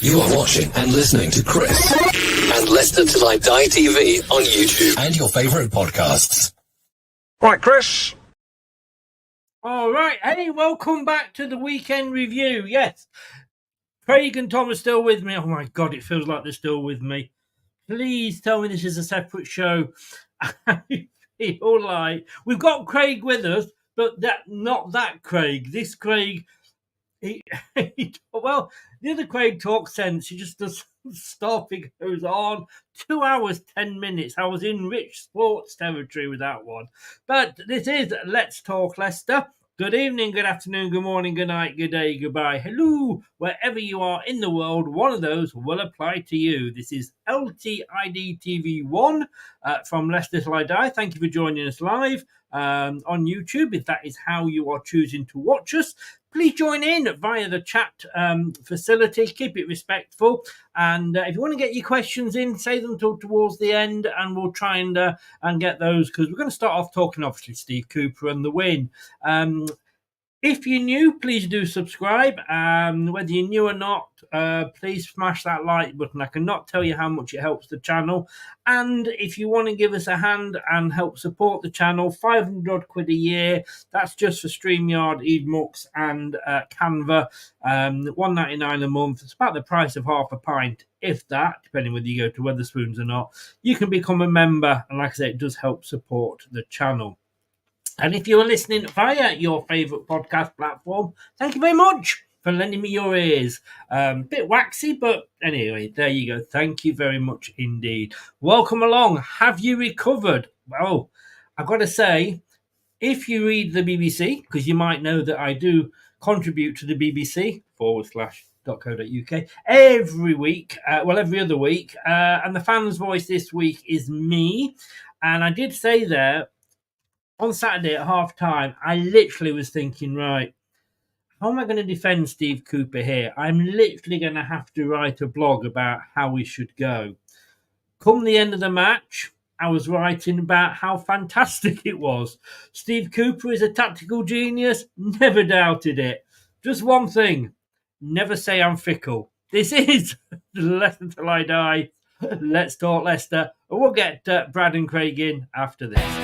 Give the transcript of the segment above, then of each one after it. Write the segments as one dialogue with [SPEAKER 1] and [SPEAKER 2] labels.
[SPEAKER 1] You are watching and listening to Chris and Leicester Till I Die TV on YouTube and your favourite podcasts.
[SPEAKER 2] Right, Chris.
[SPEAKER 3] All right. Hey, welcome back to the weekend review. Yes, Craig and Tom are still with me. Oh, my God, it feels like they're still with me. Please tell me this is a separate show. I feel like we've got Craig with us, but not that Craig. This Craig... well, the other Craig talks sense. He just does stop. He goes on 2 hours, 10 minutes. I was in rich sports territory with that one. But this is Let's Talk Leicester. Good evening, good afternoon, good morning, good night, good day, goodbye, hello. Wherever you are in the world, one of those will apply to you. This is LTID TV 1 from Leicester Till I Die. Thank you for joining us live on YouTube, if that is how you are choosing to watch us. Please join in via the chat facility. Keep it respectful. And if you want to get your questions in, say them towards the end, and we'll try and get those, because we're going to start off talking, obviously, Steve Cooper and the win. If you're new, please do subscribe. Whether you're new or not, please smash that like button. I cannot tell you how much it helps the channel. And if you want to give us a hand and help support the channel, 500 quid a year. That's just for StreamYard, Edmux and Canva. $1.99 a month. It's about the price of half a pint, if that, depending whether you go to Wetherspoons or not. You can become a member. And like I said, it does help support the channel. And if you're listening via your favourite podcast platform, thank you very much for lending me your ears. Bit waxy, but anyway, there you go. Thank you very much indeed. Welcome along. Have you recovered? Well, I've got to say, if you read the BBC, because you might know that I do contribute to the BBC, /.co.uk, every week, every other week. And the fan's voice this week is me. And I did say there, on Saturday at half-time, I literally was thinking, right, how am I going to defend Steve Cooper here? I'm literally going to have to write a blog about how we should go. Come the end of the match, I was writing about how fantastic it was. Steve Cooper is a tactical genius. Never doubted it. Just one thing. Never say I'm fickle. This is Leicester Till I Die. Let's Talk Leicester. And we'll get Brad and Craig in after this.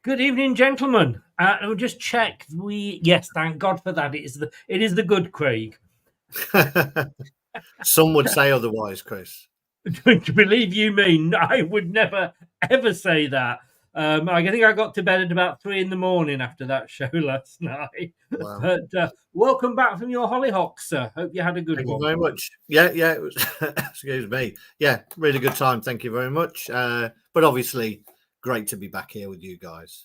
[SPEAKER 3] Good evening, gentlemen. We'll just check. Yes, thank God for that. It is the good Craig.
[SPEAKER 4] Some would say otherwise, Chris.
[SPEAKER 3] Believe you me, I would never ever say that. I think I got to bed at about 3 a.m. after that show last night.
[SPEAKER 4] Wow.
[SPEAKER 3] But welcome back from your hollyhocks, sir. Hope you had a good
[SPEAKER 4] Thank
[SPEAKER 3] one.
[SPEAKER 4] you very much. Yeah, it was, excuse me. Yeah, really good time. Thank you very much. But obviously, great to be back here with you guys.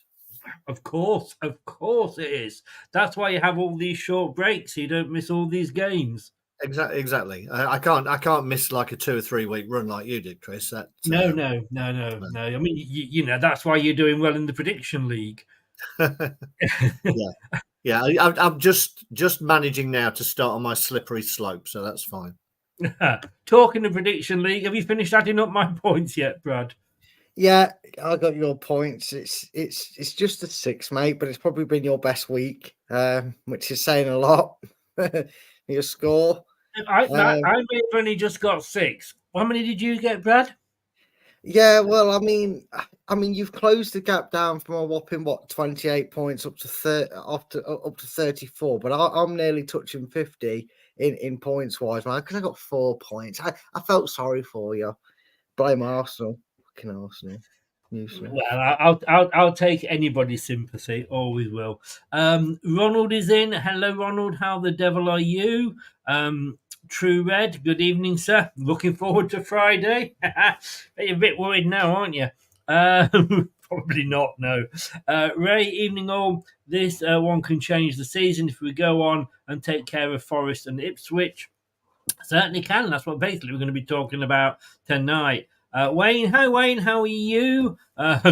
[SPEAKER 3] Of course it is. That's why you have all these short breaks, so you don't miss all these games.
[SPEAKER 4] Exactly. I can't miss like a 2 or 3 week run like you did, Chris.
[SPEAKER 3] No. I mean, you know, that's why you're doing well in the prediction league.
[SPEAKER 4] Yeah. I'm just managing now to start on my slippery slope, so that's fine.
[SPEAKER 3] Talking of prediction league, have you finished adding up my points yet, Brad?
[SPEAKER 5] Yeah, I got your points. It's just a 6, mate, but it's probably been your best week, which is saying a lot. Your score.
[SPEAKER 3] I may have only just got 6. How many did you get, Brad?
[SPEAKER 5] Yeah, well, I mean, you've closed the gap down from a whopping 28 points up to 34, but I'm nearly touching 50 in points wise, man, because I got 4 points. I felt sorry for you. Blame Arsenal. Fucking Arsenal.
[SPEAKER 3] Well, I'll take anybody's sympathy. Always will. Ronald is in. Hello, Ronald. How the devil are you? True Red. Good evening, sir. Looking forward to Friday. You're a bit worried now, aren't you? Probably not. No. Ray. Evening all. This one can change the season if we go on and take care of Forest and Ipswich. Certainly can. That's what basically we're going to be talking about tonight. Wayne, hi Wayne, how are you?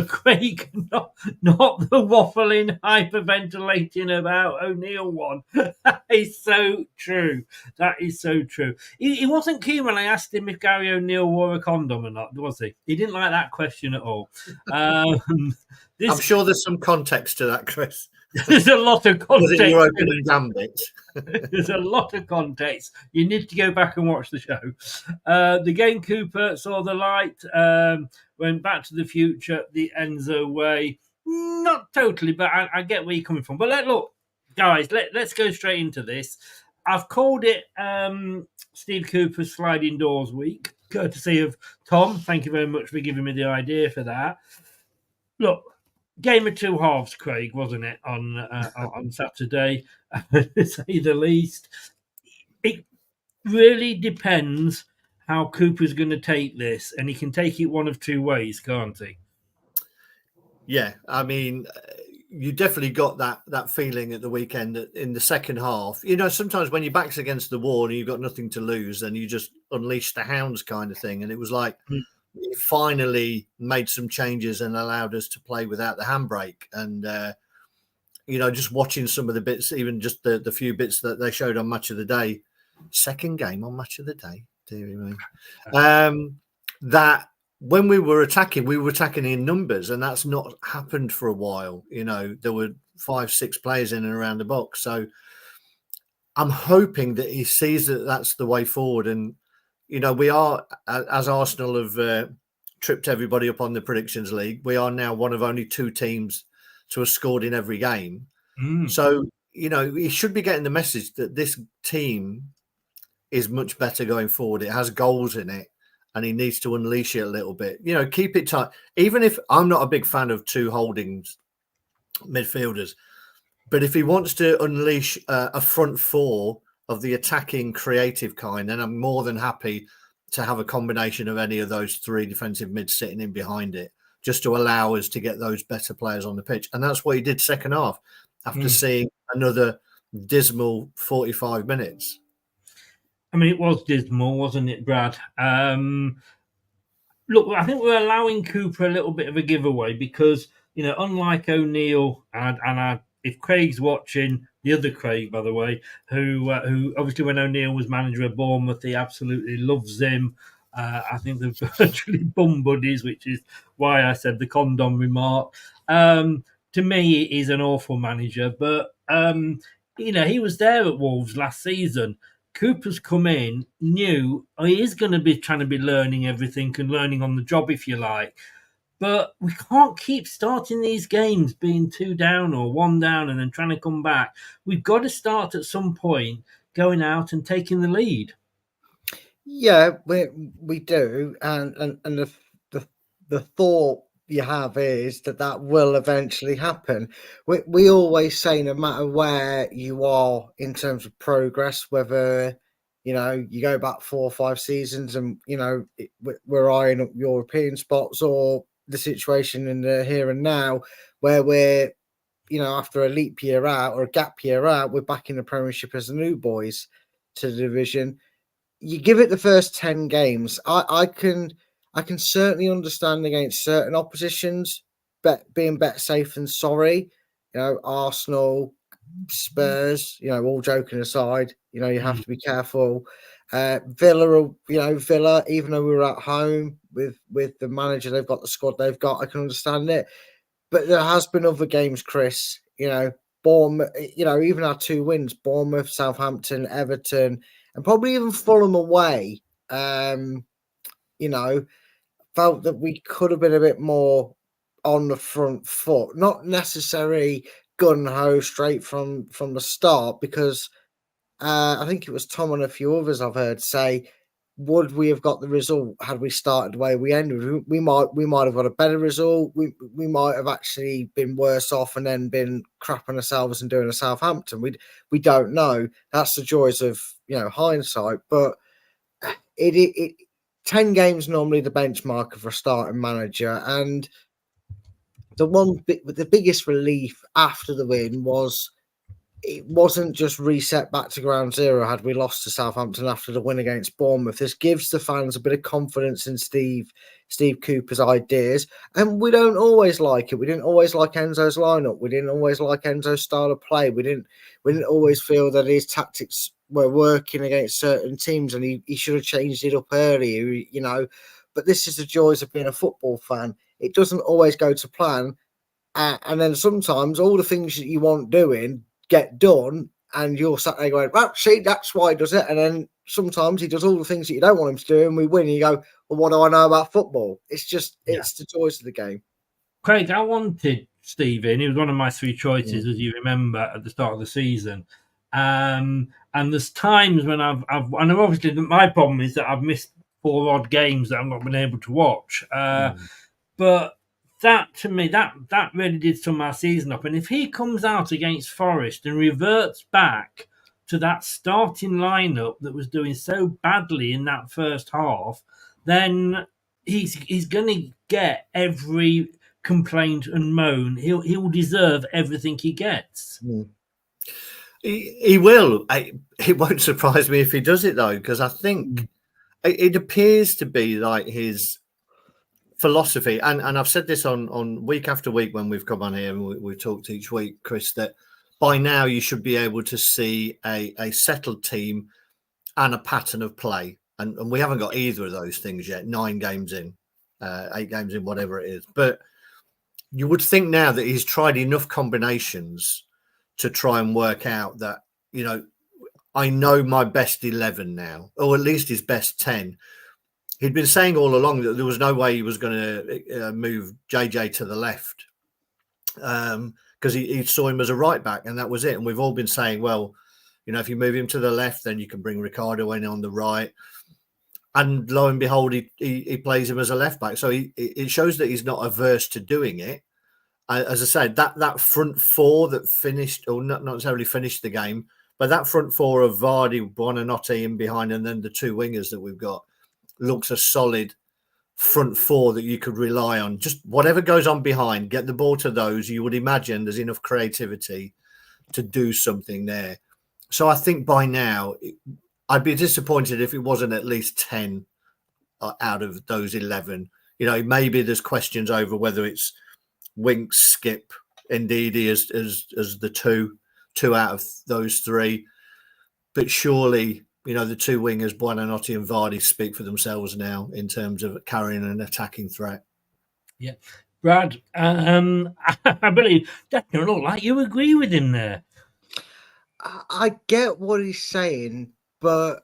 [SPEAKER 3] Craig, not the waffling, hyperventilating about O'Neill one. That is so true. That is so true. He wasn't keen when I asked him if Gary O'Neill wore a condom or not, was he? He didn't like that question at all.
[SPEAKER 4] I'm sure there's some context to that, Chris.
[SPEAKER 3] There's a lot of context.
[SPEAKER 4] Was it your opening gambit?
[SPEAKER 3] There's a lot of context. You need to go back and watch the show. The Game Cooper saw the light, went Back to the Future the Enzo way. Not totally, but I get where you're coming from. But look, guys, let's go straight into this. I've called it Steve Cooper's Sliding Doors Week, courtesy of Tom. Thank you very much for giving me the idea for that. Look, game of two halves, Craig, wasn't it, on Saturday, to say the least. It really depends how Cooper's going to take this, and he can take it one of two ways, can't he?
[SPEAKER 4] Yeah, I mean, you definitely got that feeling at the weekend that in the second half, you know, sometimes when your back's against the wall and you've got nothing to lose, then you just unleash the hounds kind of thing. And it was like, it finally made some changes and allowed us to play without the handbrake. And, you know, just watching some of the bits, even just the few bits that they showed on Match of the Day, second game on Match of the Day, dearie me, that when we were attacking in numbers, and that's not happened for a while. You know, there were 5-6 players in and around the box. So I'm hoping that he sees that that's the way forward. And, you know, we are, as Arsenal have tripped everybody up on the predictions league, we are now one of only 2 teams to have scored in every game. So, you know, he should be getting the message that this team is much better going forward. It has goals in it, and he needs to unleash it a little bit. You know, keep it tight. Even if I'm not a big fan of 2 holdings midfielders, but if he wants to unleash a front 4 of the attacking creative kind, then I'm more than happy to have a combination of any of those 3 defensive mids sitting in behind it, just to allow us to get those better players on the pitch. And that's what he did second half after seeing another dismal 45 minutes.
[SPEAKER 3] I mean, it was dismal, wasn't it, Brad? Look, I think we're allowing Cooper a little bit of a giveaway because, you know, unlike O'Neill and if Craig's watching, the other Craig, by the way, who obviously when O'Neill was manager of Bournemouth, he absolutely loves him. I think they're virtually bum buddies, which is why I said the condom remark. To me, he's an awful manager, but, you know, he was there at Wolves last season. Cooper's come in, new. He is going to be trying to be learning everything and learning on the job, if you like. But we can't keep starting these games being 2 down or 1 down and then trying to come back. We've got to start at some point going out and taking the lead.
[SPEAKER 5] Yeah, we do, and the thought you have is that will eventually happen. We always say, no matter where you are in terms of progress, whether you go back 4 or 5 seasons, and we're eyeing up European spots, or the situation in the here and now, where we're after a leap year out or a gap year out, we're back in the Premiership as the new boys to the division. You give it the first 10 games. I can certainly understand against certain oppositions being better safe than sorry. Arsenal, Spurs, all joking aside, you have to be careful. Villa, Villa, even though we were at home with the manager, they've got the squad they've got, I can understand it. But there has been other games, Chris, Bournemouth, even our 2 wins, Bournemouth, Southampton, Everton, and probably even Fulham away, felt that we could have been a bit more on the front foot, not necessarily gun-ho straight from the start, because I think it was Tom and a few others I've heard say, would we have got the result had we started the way we ended? We might have got a better result. We might have actually been worse off and then been crapping ourselves and doing a Southampton. We don't know. That's the joys of hindsight. But it 10 games normally the benchmark for a starting manager, and the biggest relief after the win was it wasn't just reset back to ground zero had we lost to Southampton after the win against Bournemouth. This gives the fans a bit of confidence in Steve Cooper's ideas. And we don't always like it. We didn't always like Enzo's lineup. We didn't always like Enzo's style of play. We didn't always feel that his tactics were working against certain teams, and he should have changed it up earlier, But this is the joys of being a football fan. It doesn't always go to plan. And then sometimes all the things that you want doing get done, and you're sat there going, well, see, that's why he does it. And then sometimes he does all the things that you don't want him to do, and we win, and you go, well, what do I know about football? It's just it's the joys of the game. Craig,
[SPEAKER 3] I wanted Steve in. He was one of my 3 choices, as you remember, at the start of the season. And there's times when and obviously my problem is that I've missed 4 odd games that I've not been able to watch. But that, to me, that really did sum our season up. And if he comes out against Forest and reverts back to that starting lineup that was doing so badly in that first half, then he's going to get every complaint and moan. He'll deserve everything he gets.
[SPEAKER 4] He will. It won't surprise me if he does it, though, because I think it appears to be like his philosophy, and I've said this on week after week when we've come on here and we've talked each week, Chris, that by now you should be able to see a settled team and a pattern of play, and we haven't got either of those things yet. 9 games in, 8 games in, whatever it is. But you would think now that he's tried enough combinations to try and work out that, I know my best 11 now, or at least his best 10. He'd been saying all along that there was no way he was going to move JJ to the left because he saw him as a right back, and that was it. And we've all been saying, well, if you move him to the left, then you can bring Ricardo in on the right. And lo and behold, he plays him as a left back. So it shows that he's not averse to doing it. As I said, that front 4 that finished, or not necessarily finished the game, but that front 4 of Vardy, Buonanotte in behind, and then the 2 wingers that we've got, looks a solid front 4 that you could rely on. Just whatever goes on behind, get the ball to those. You would imagine there's enough creativity to do something there. So I think by now, I'd be disappointed if it wasn't at least 10 out of those 11. Maybe there's questions over whether it's Winks, Skip, Ndidi as the two out of those 3. But surely, the 2 wingers, Buonanotte and Vardy, speak for themselves now in terms of carrying an attacking threat.
[SPEAKER 3] Yeah. Brad, I believe that don't look like you agree with him there.
[SPEAKER 5] I get what he's saying, but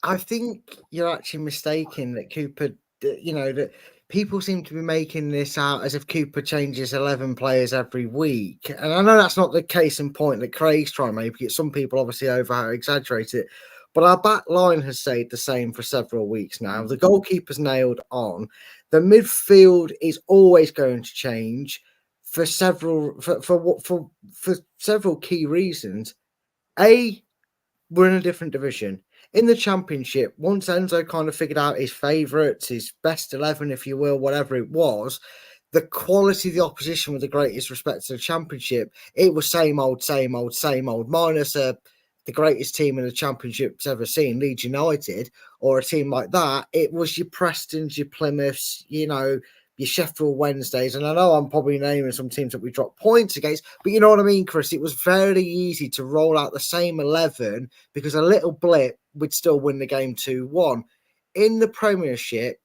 [SPEAKER 5] I think you're actually mistaken that Cooper, that people seem to be making this out as if Cooper changes 11 players every week. And I know that's not the case in point that Craig's trying to make it. Some people obviously over exaggerate it. But our back line has stayed the same for several weeks now. The goalkeeper's nailed on. The midfield is always going to change for several several key reasons. We're in a different division. In the Championship, once Enzo kind of figured out his favourites, his best 11, if you will, whatever it was, the quality of the opposition, with the greatest respect to the Championship, it was same old, minus the greatest team in the Championship's ever seen, Leeds United, or a team like that. It was your Prestons, your Plymouths, your Sheffield Wednesdays. And I know I'm probably naming some teams that we dropped points against, but you know what I mean, Chris? It was very easy to roll out the same 11 because a little blip would still win the game 2-1. In the Premiership,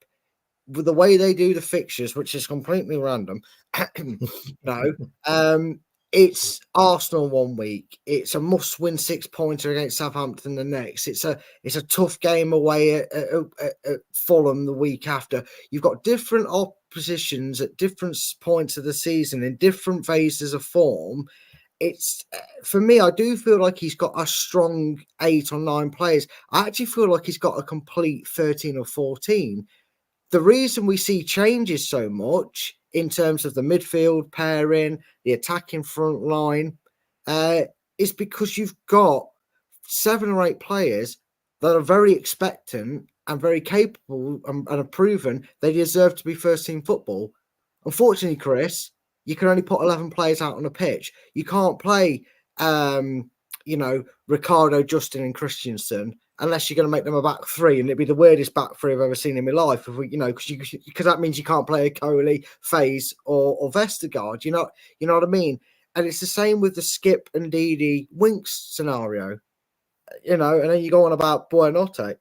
[SPEAKER 5] with the way they do the fixtures, which is completely random, it's Arsenal one week. It's a must-win 6-pointer against Southampton the next. It's a tough game away at Fulham the week after. You've got different oppositions at different points of the season in different phases of form. It's for me, I do feel like he's got a strong 8 or 9 players. I actually feel like he's got a complete 13 or 14. The reason we see changes so much in terms of the midfield pairing, the attacking front line, is because you've got 7 or 8 players that are very expectant and very capable and have proven they deserve to be first-team football. Unfortunately, Chris, you can only put 11 players out on a pitch. You can't play, Ricardo, Justin and Christensen unless you're going to make them a back 3, and it'd be the weirdest back 3 I've ever seen in my life. Because that means you can't play a Coley, Faze, or Vestergaard. You know what I mean? And it's the same with the Skip and Didi Winks scenario. And then you go on about Buonanotte.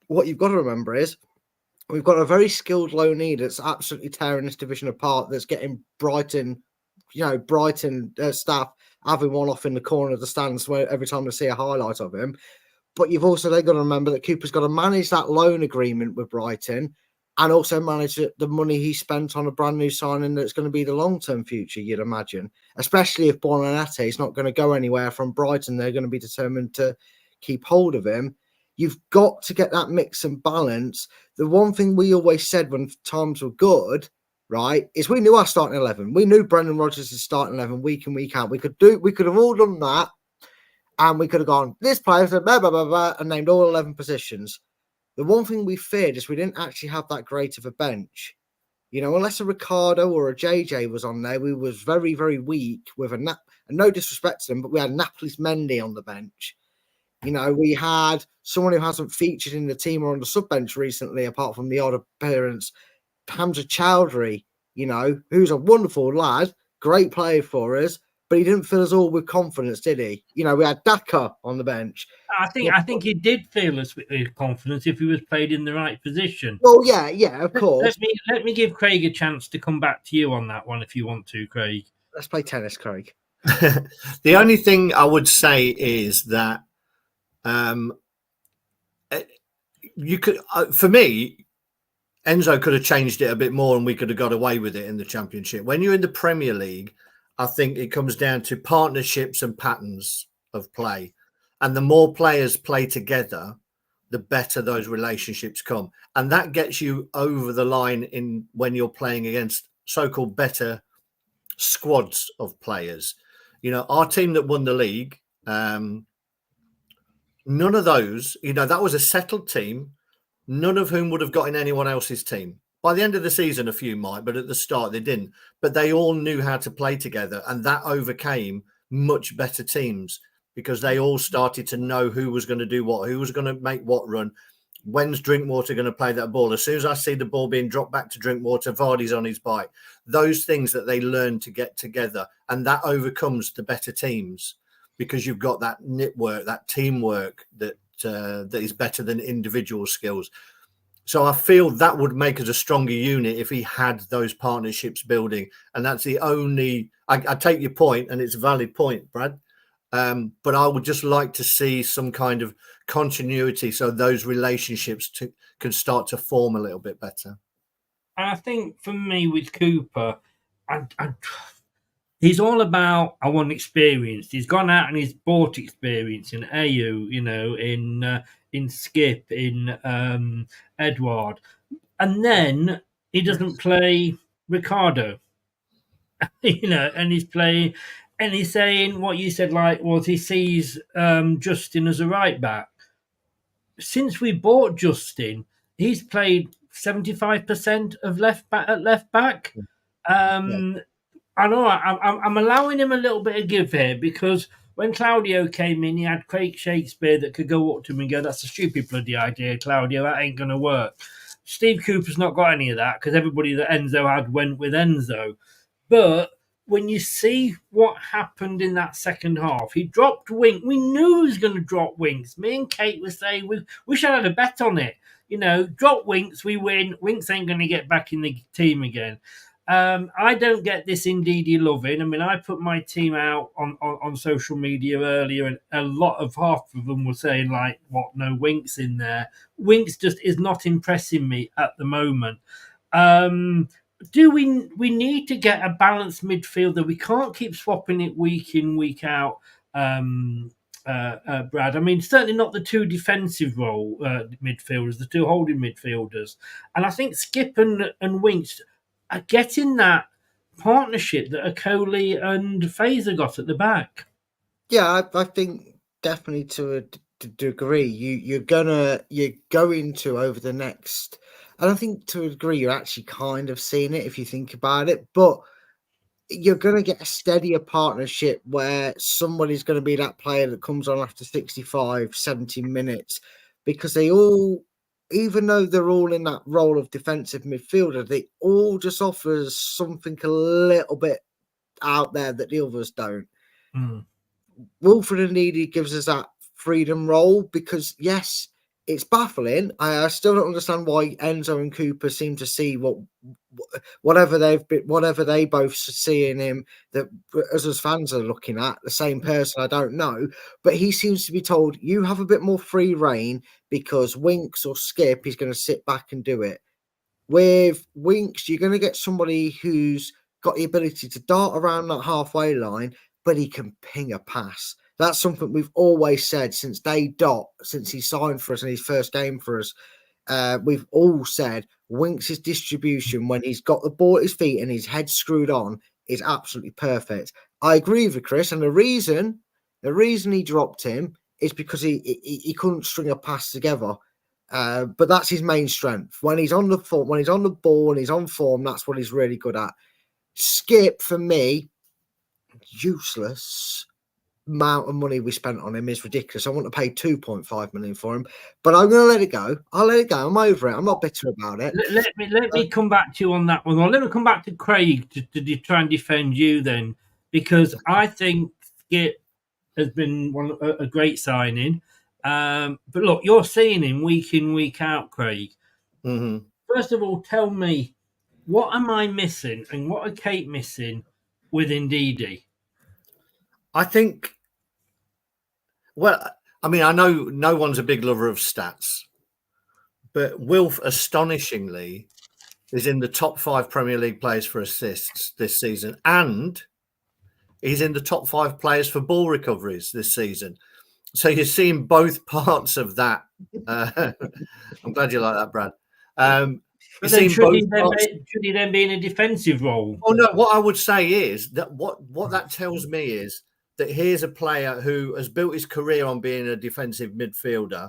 [SPEAKER 5] What you've got to remember is we've got a very skilled loanee that's absolutely tearing this division apart. That's getting Brighton staff having one off in the corner of the stands where every time they see a highlight of him. But you've also got to remember that Cooper's got to manage that loan agreement with Brighton and also manage the money he spent on a brand new signing that's going to be the long-term future, you'd imagine. Especially if Buonanotte is not going to go anywhere from Brighton. They're going to be determined to keep hold of him. You've got to get that mix and balance. The one thing we always said when times were good, right, is we knew our starting 11. We knew Brendan Rodgers' starting 11 week in, week out. We could have all done that. And we could have gone, this player, blah, blah, blah, blah, and named all 11 positions. The one thing we feared is we didn't actually have that great of a bench. Unless a Ricardo or a JJ was on there, we was very, very weak with and no disrespect to them, but we had Napoli's Mendy on the bench. We had someone who hasn't featured in the team or on the sub bench recently, apart from the odd appearance, Hamza Chowdhury, who's a wonderful lad, great player for us. But he didn't fill us all with confidence, did he? We had Daka on the bench.
[SPEAKER 3] I think he did fill us with confidence if he was played in the right position.
[SPEAKER 5] Well, yeah, of course.
[SPEAKER 3] Let me give Craig a chance to come back to you on that one if you want to, Craig.
[SPEAKER 5] Let's play tennis, Craig.
[SPEAKER 4] The only thing I would say is that you could, for me, Enzo could have changed it a bit more and we could have got away with it in the Championship. When you're in the Premier League, I think it comes down to partnerships and patterns of play. And the more players play together, the better those relationships come. And that gets you over the line when you're playing against so-called better squads of players. Our team that won the league, none of those, that was a settled team, none of whom would have got in anyone else's team. By the end of the season, a few might, but at the start they didn't. But they all knew how to play together, and that overcame much better teams because they all started to know who was going to do what, who was going to make what run. When's Drinkwater going to play that ball? As soon as I see the ball being dropped back to Drinkwater, Vardy's on his bike. Those things that they learn to get together, and that overcomes the better teams because you've got that knitwork, that teamwork that is better than individual skills. So I feel that would make us a stronger unit if he had those partnerships building. And that's the only, I take your point and it's a valid point, Brad. But I would just like to see some kind of continuity so those relationships can start to form a little bit better.
[SPEAKER 3] And I think for me with Cooper, he's all about, I want experience. He's gone out and he's bought experience in AU, in Skip, in Edward, and then he doesn't play Ricardo, and he's playing, and he's saying what you said, like, was he sees Justin as a right back. Since we bought Justin, he's played 75% of left back at left back. I know I'm allowing him a little bit of give here, because when Claudio came in, he had Craig Shakespeare that could go up to him and go, "That's a stupid bloody idea, Claudio. That ain't going to work." Steve Cooper's not got any of that, because everybody that Enzo had went with Enzo. But when you see what happened in that second half, he dropped Winks. We knew he was going to drop Winks. Me and Kate were saying we should have had a bet on it. Drop Winks, we win. Winks ain't going to get back in the team again. I don't get this Ndidi loving. I mean, I put my team out on social media earlier, and half of them were saying, like, what, no Winks in there. Winks just is not impressing me at the moment. Do we need to get a balanced midfielder? We can't keep swapping it week in, week out, Brad. I mean, certainly not the two defensive role midfielders, the two holding midfielders. And I think Skip and Winks are getting that partnership that Akoli and Fazer got at the back.
[SPEAKER 5] Yeah, I think definitely to a degree. You're going to over the next. I don't think to a degree you're actually kind of seeing it if you think about it, but you're going to get a steadier partnership where somebody's going to be that player that comes on after 65, 70 minutes, because they all, even though they're all in that role of defensive midfielder, they all just offers something a little bit out there that the others don't. Wilfred Ndidi gives us that freedom role, because yes, it's baffling. I still don't understand why Enzo and Cooper seem to see whatever they both see in him that us as fans are looking at the same person. I don't know, but he seems to be told, you have a bit more free reign, because Winks or Skip is going to sit back and do it. With Winks, you're going to get somebody who's got the ability to dart around that halfway line, but he can ping a pass. That's something we've always said since since he signed for us in his first game for us. We've all said Winks' distribution, when he's got the ball at his feet and his head screwed on, is absolutely perfect. I agree with Chris, and the reason he dropped him is because he couldn't string a pass together. But that's his main strength. When he's on the ball and he's on form, that's what he's really good at. Skip, for me, useless. Amount of money we spent on him is ridiculous. I want to pay 2.5 million for him, but I'm going to let it go. I'll let it go. I'm over it. I'm not bitter about it.
[SPEAKER 3] Let me come back to you on that one. Or let me come back to Craig to try and defend you then, because I think Skip has been a great signing. But look, you're seeing him week in, week out, Craig.
[SPEAKER 4] Mm-hmm.
[SPEAKER 3] First of all, tell me, what am I missing, and what are Kate missing with Ndidi?
[SPEAKER 4] I think. Well, I mean, I know no one's a big lover of stats, but Wilf, astonishingly, is in the top 5 Premier League players for assists this season, and he's in the top 5 players for ball recoveries this season. So you're seeing both parts of that. I'm glad you like that, Brad.
[SPEAKER 3] But then should he then be in a defensive role?
[SPEAKER 4] Oh no, what I would say is that what that tells me is that here's a player who has built his career on being a defensive midfielder,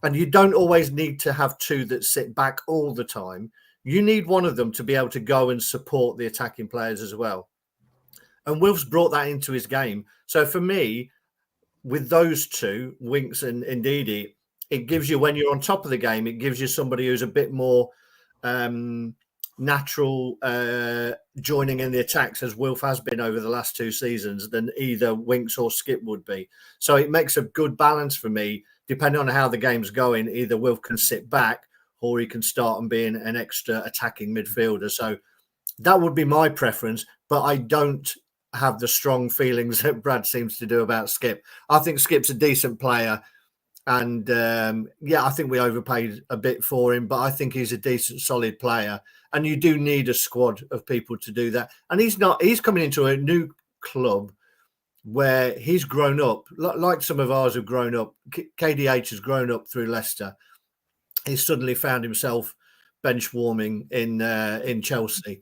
[SPEAKER 4] and you don't always need to have two that sit back all the time. You need one of them to be able to go and support the attacking players as well. And Wilf's brought that into his game. So for me, with those two, Winks and Ndidi, it gives you, when you're on top of the game, it gives you somebody who's a bit more natural joining in the attacks, as Wilf has been over the last 2 seasons, than either Winks or Skip would be. So it makes a good balance for me, depending on how the game's going. Either Wilf can sit back or he can start and being an extra attacking midfielder. So that would be my preference, but I don't have the strong feelings that Brad seems to do about Skip. I think Skip's a decent player. And I think we overpaid a bit for him, but I think he's a decent, solid player. And you do need a squad of people to do that. And he's coming into a new club where he's grown up, like some of ours have grown up. KDH has grown up through Leicester. He suddenly found himself bench warming in Chelsea.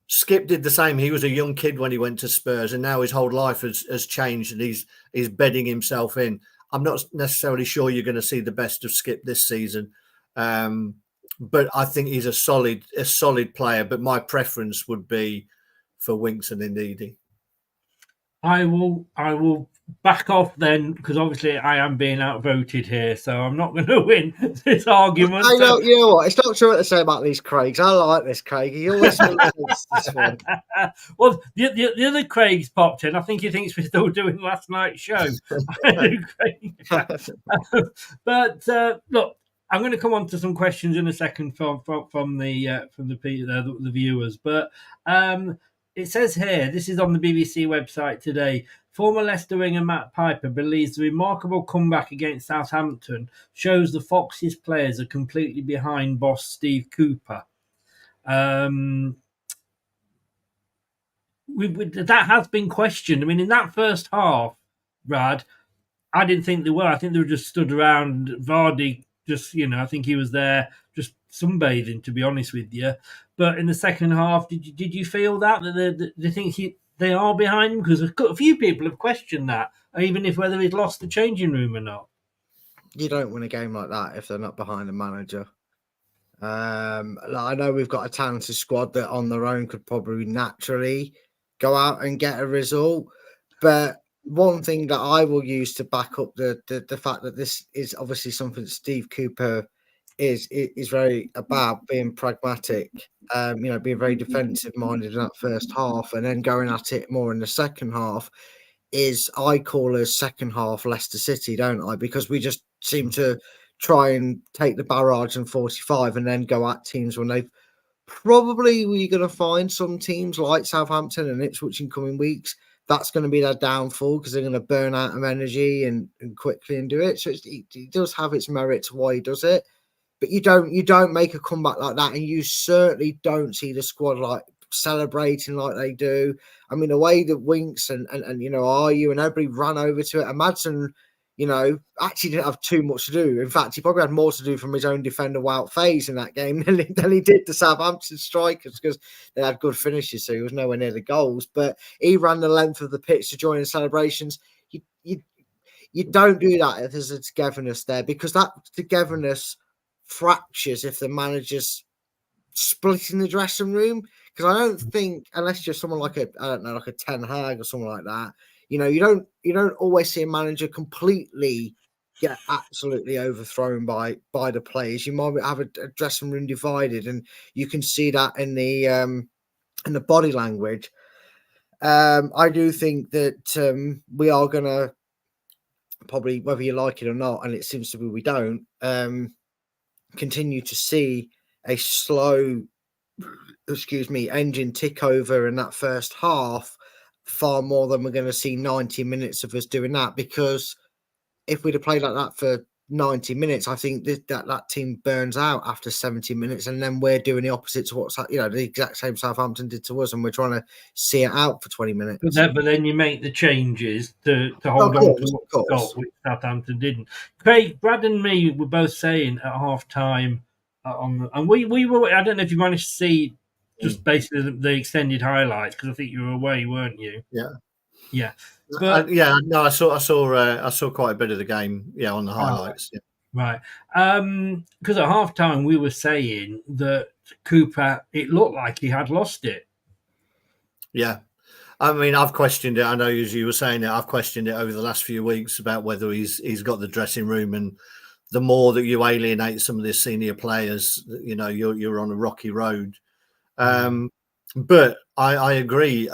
[SPEAKER 4] Skip did the same. He was a young kid when he went to Spurs, and now his whole life has changed, and he's bedding himself in. I'm not necessarily sure you're going to see the best of Skip this season, but I think he's a solid player. But my preference would be for Winks and Ndidi.
[SPEAKER 3] I will back off then, because obviously I am being outvoted here, so I'm not going to win this argument.
[SPEAKER 5] I know, you know what? It's not true to say about these Craigs. I like this Craig. He always makes this one.
[SPEAKER 3] Well, the other Craig's popped in. I think he thinks we're still doing last night's show. But look, I'm going to come on to some questions in a second from the viewers, but. It says here, this is on the BBC website today, former Leicester winger Matt Piper believes the remarkable comeback against Southampton shows the Foxes players are completely behind boss Steve Cooper. That has been questioned. I mean, in that first half, Brad, I didn't think they were. I think they were just stood around. Vardy just, I think he was there just sunbathing, to be honest with you. But in the second half, did you feel that they think they are behind him? Because a few people have questioned that, even if whether he's lost the changing room or not.
[SPEAKER 5] You don't win a game like that if they're not behind the manager. I know we've got a talented squad that on their own could probably naturally go out and get a result. But one thing that I will use to back up the fact that this is obviously something Steve Cooper is very about being pragmatic, being very defensive minded in that first half and then going at it more in the second half is I call us second half Leicester City, don't I? Because we just seem to try and take the barrage in 45 and then go at teams when they've probably we're going to find some teams like Southampton and Ipswich in coming weeks. That's going to be their downfall because they're going to burn out of energy and quickly and do it. So it does have its merits why he does it. But you don't make a comeback like that, and you certainly don't see the squad like celebrating like they do. I mean, the way that Winks and are you and everybody ran over to it. And Madsen, actually didn't have too much to do. In fact, he probably had more to do from his own defender Wout phase in that game than he did the Southampton strikers because they had good finishes, so he was nowhere near the goals. But he ran the length of the pitch to join in celebrations. You don't do that if there's a togetherness there, because that togetherness fractures if the manager's splitting the dressing room. Because I don't think, unless you're someone like a Ten Hag or someone like that, you don't always see a manager completely get absolutely overthrown by the players. You might have a dressing room divided, and you can see that in the body language. I do think that we are going to probably, whether you like it or not, and it seems to be we don't, continue to see a slow, engine tick over in that first half far more than we're going to see 90 minutes of us doing that. Because if we'd have played like that for 90 minutes, I think that team burns out after 70 minutes, and then we're doing the opposite to what's the exact same Southampton did to us, and we're trying to see it out for 20 minutes.
[SPEAKER 3] But then you make the changes to hold on to what you got, which Southampton didn't. Craig, Brad, and me were both saying at half time and we were. I don't know if you managed to see just basically the extended highlights, because I think you were away, weren't you? Yeah. But
[SPEAKER 4] I saw quite a bit of the game. Yeah, on the highlights. Yeah.
[SPEAKER 3] Right. Because at half time we were saying that Cooper, it looked like he had lost it.
[SPEAKER 4] Yeah. I mean, I've questioned it. I know, as you were saying it, I've questioned it over the last few weeks about whether he's got the dressing room, and the more that you alienate some of the senior players, you're on a rocky road. But I agree.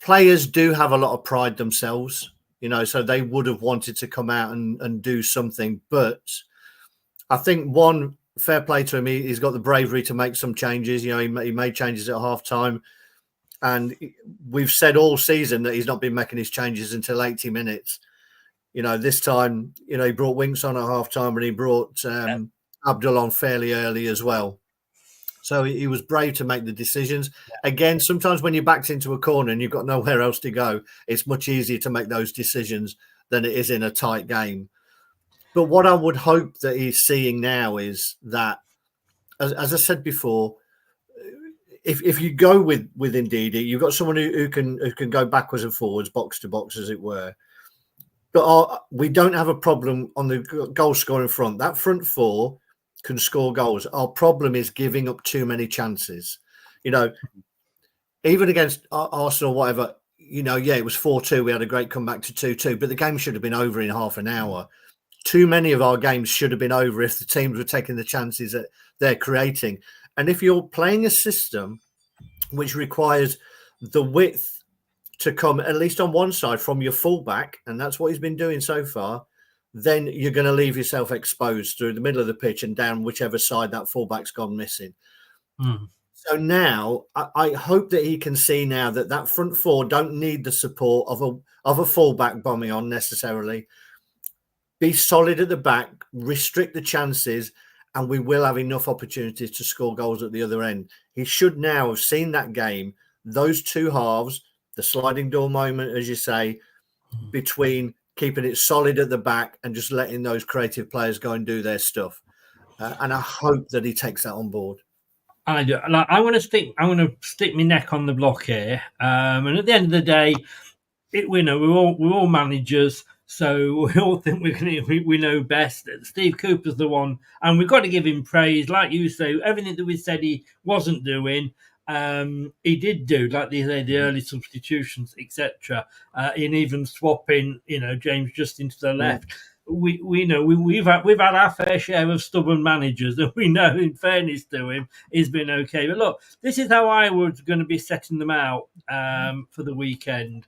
[SPEAKER 4] Players do have a lot of pride themselves, so they would have wanted to come out and do something. But I think, one, fair play to him. He's got the bravery to make some changes. He made changes at half time. And we've said all season that he's not been making his changes until 80 minutes. This time, he brought Winks on at half time, and he brought Abdul on fairly early as well. So he was brave to make the decisions. Again, sometimes when you're backed into a corner and you've got nowhere else to go, it's much easier to make those decisions than it is in a tight game. But what I would hope that he's seeing now is that, as I said before, if you go with Ndidi, you've got someone who can go backwards and forwards, box to box, as it were. But we don't have a problem on the goal scoring front. That front four can score goals. Our problem is giving up too many chances. Even against Arsenal, whatever, it was 4-2. We had a great comeback to 2-2, but the game should have been over in half an hour. Too many of our games should have been over if the teams were taking the chances that they're creating. And if you're playing a system which requires the width to come, at least on one side, from your fullback, and that's what he's been doing so far, then you're going to leave yourself exposed through the middle of the pitch and down whichever side that fullback's gone missing. So now I hope that he can see now that front four don't need the support of a fullback bombing on necessarily. Be solid at the back, restrict the chances, and we will have enough opportunities to score goals at the other end. He should now have seen that game, those two halves, the sliding door moment, as you say, between keeping it solid at the back and just letting those creative players go and do their stuff. And I hope that he takes that on board.
[SPEAKER 3] I do. I want to stick my neck on the block here. And at the end of the day, we're all managers, so we all think we know best. Steve Cooper's the one, and we've got to give him praise, like you say. Everything that we said he wasn't doing, he did do, like the early substitutions, etc. And even swapping, James just into the left. We know we've had our fair share of stubborn managers, and we know, in fairness to him, he's been okay. But look, this is how I was going to be setting them out for the weekend.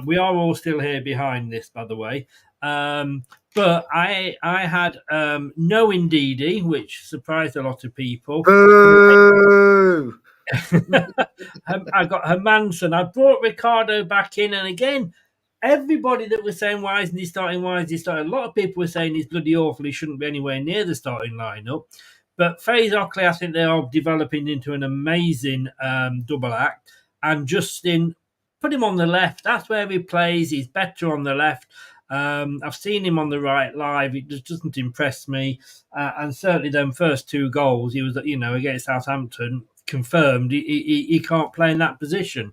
[SPEAKER 3] We are all still here behind this, by the way. But I had no Ndidi, which surprised a lot of people.
[SPEAKER 5] Boo!
[SPEAKER 3] I got Hermanson. I brought Ricardo back in, and again, everybody that was saying, why isn't he starting? A lot of people were saying he's bloody awful. He shouldn't be anywhere near the starting lineup. But Faze Ockley, I think they are developing into an amazing double act. And Justin, put him on the left. That's where he plays. He's better on the left. I've seen him on the right live. It just doesn't impress me. And certainly them first two goals, he was, against Southampton, confirmed he can't play in that position.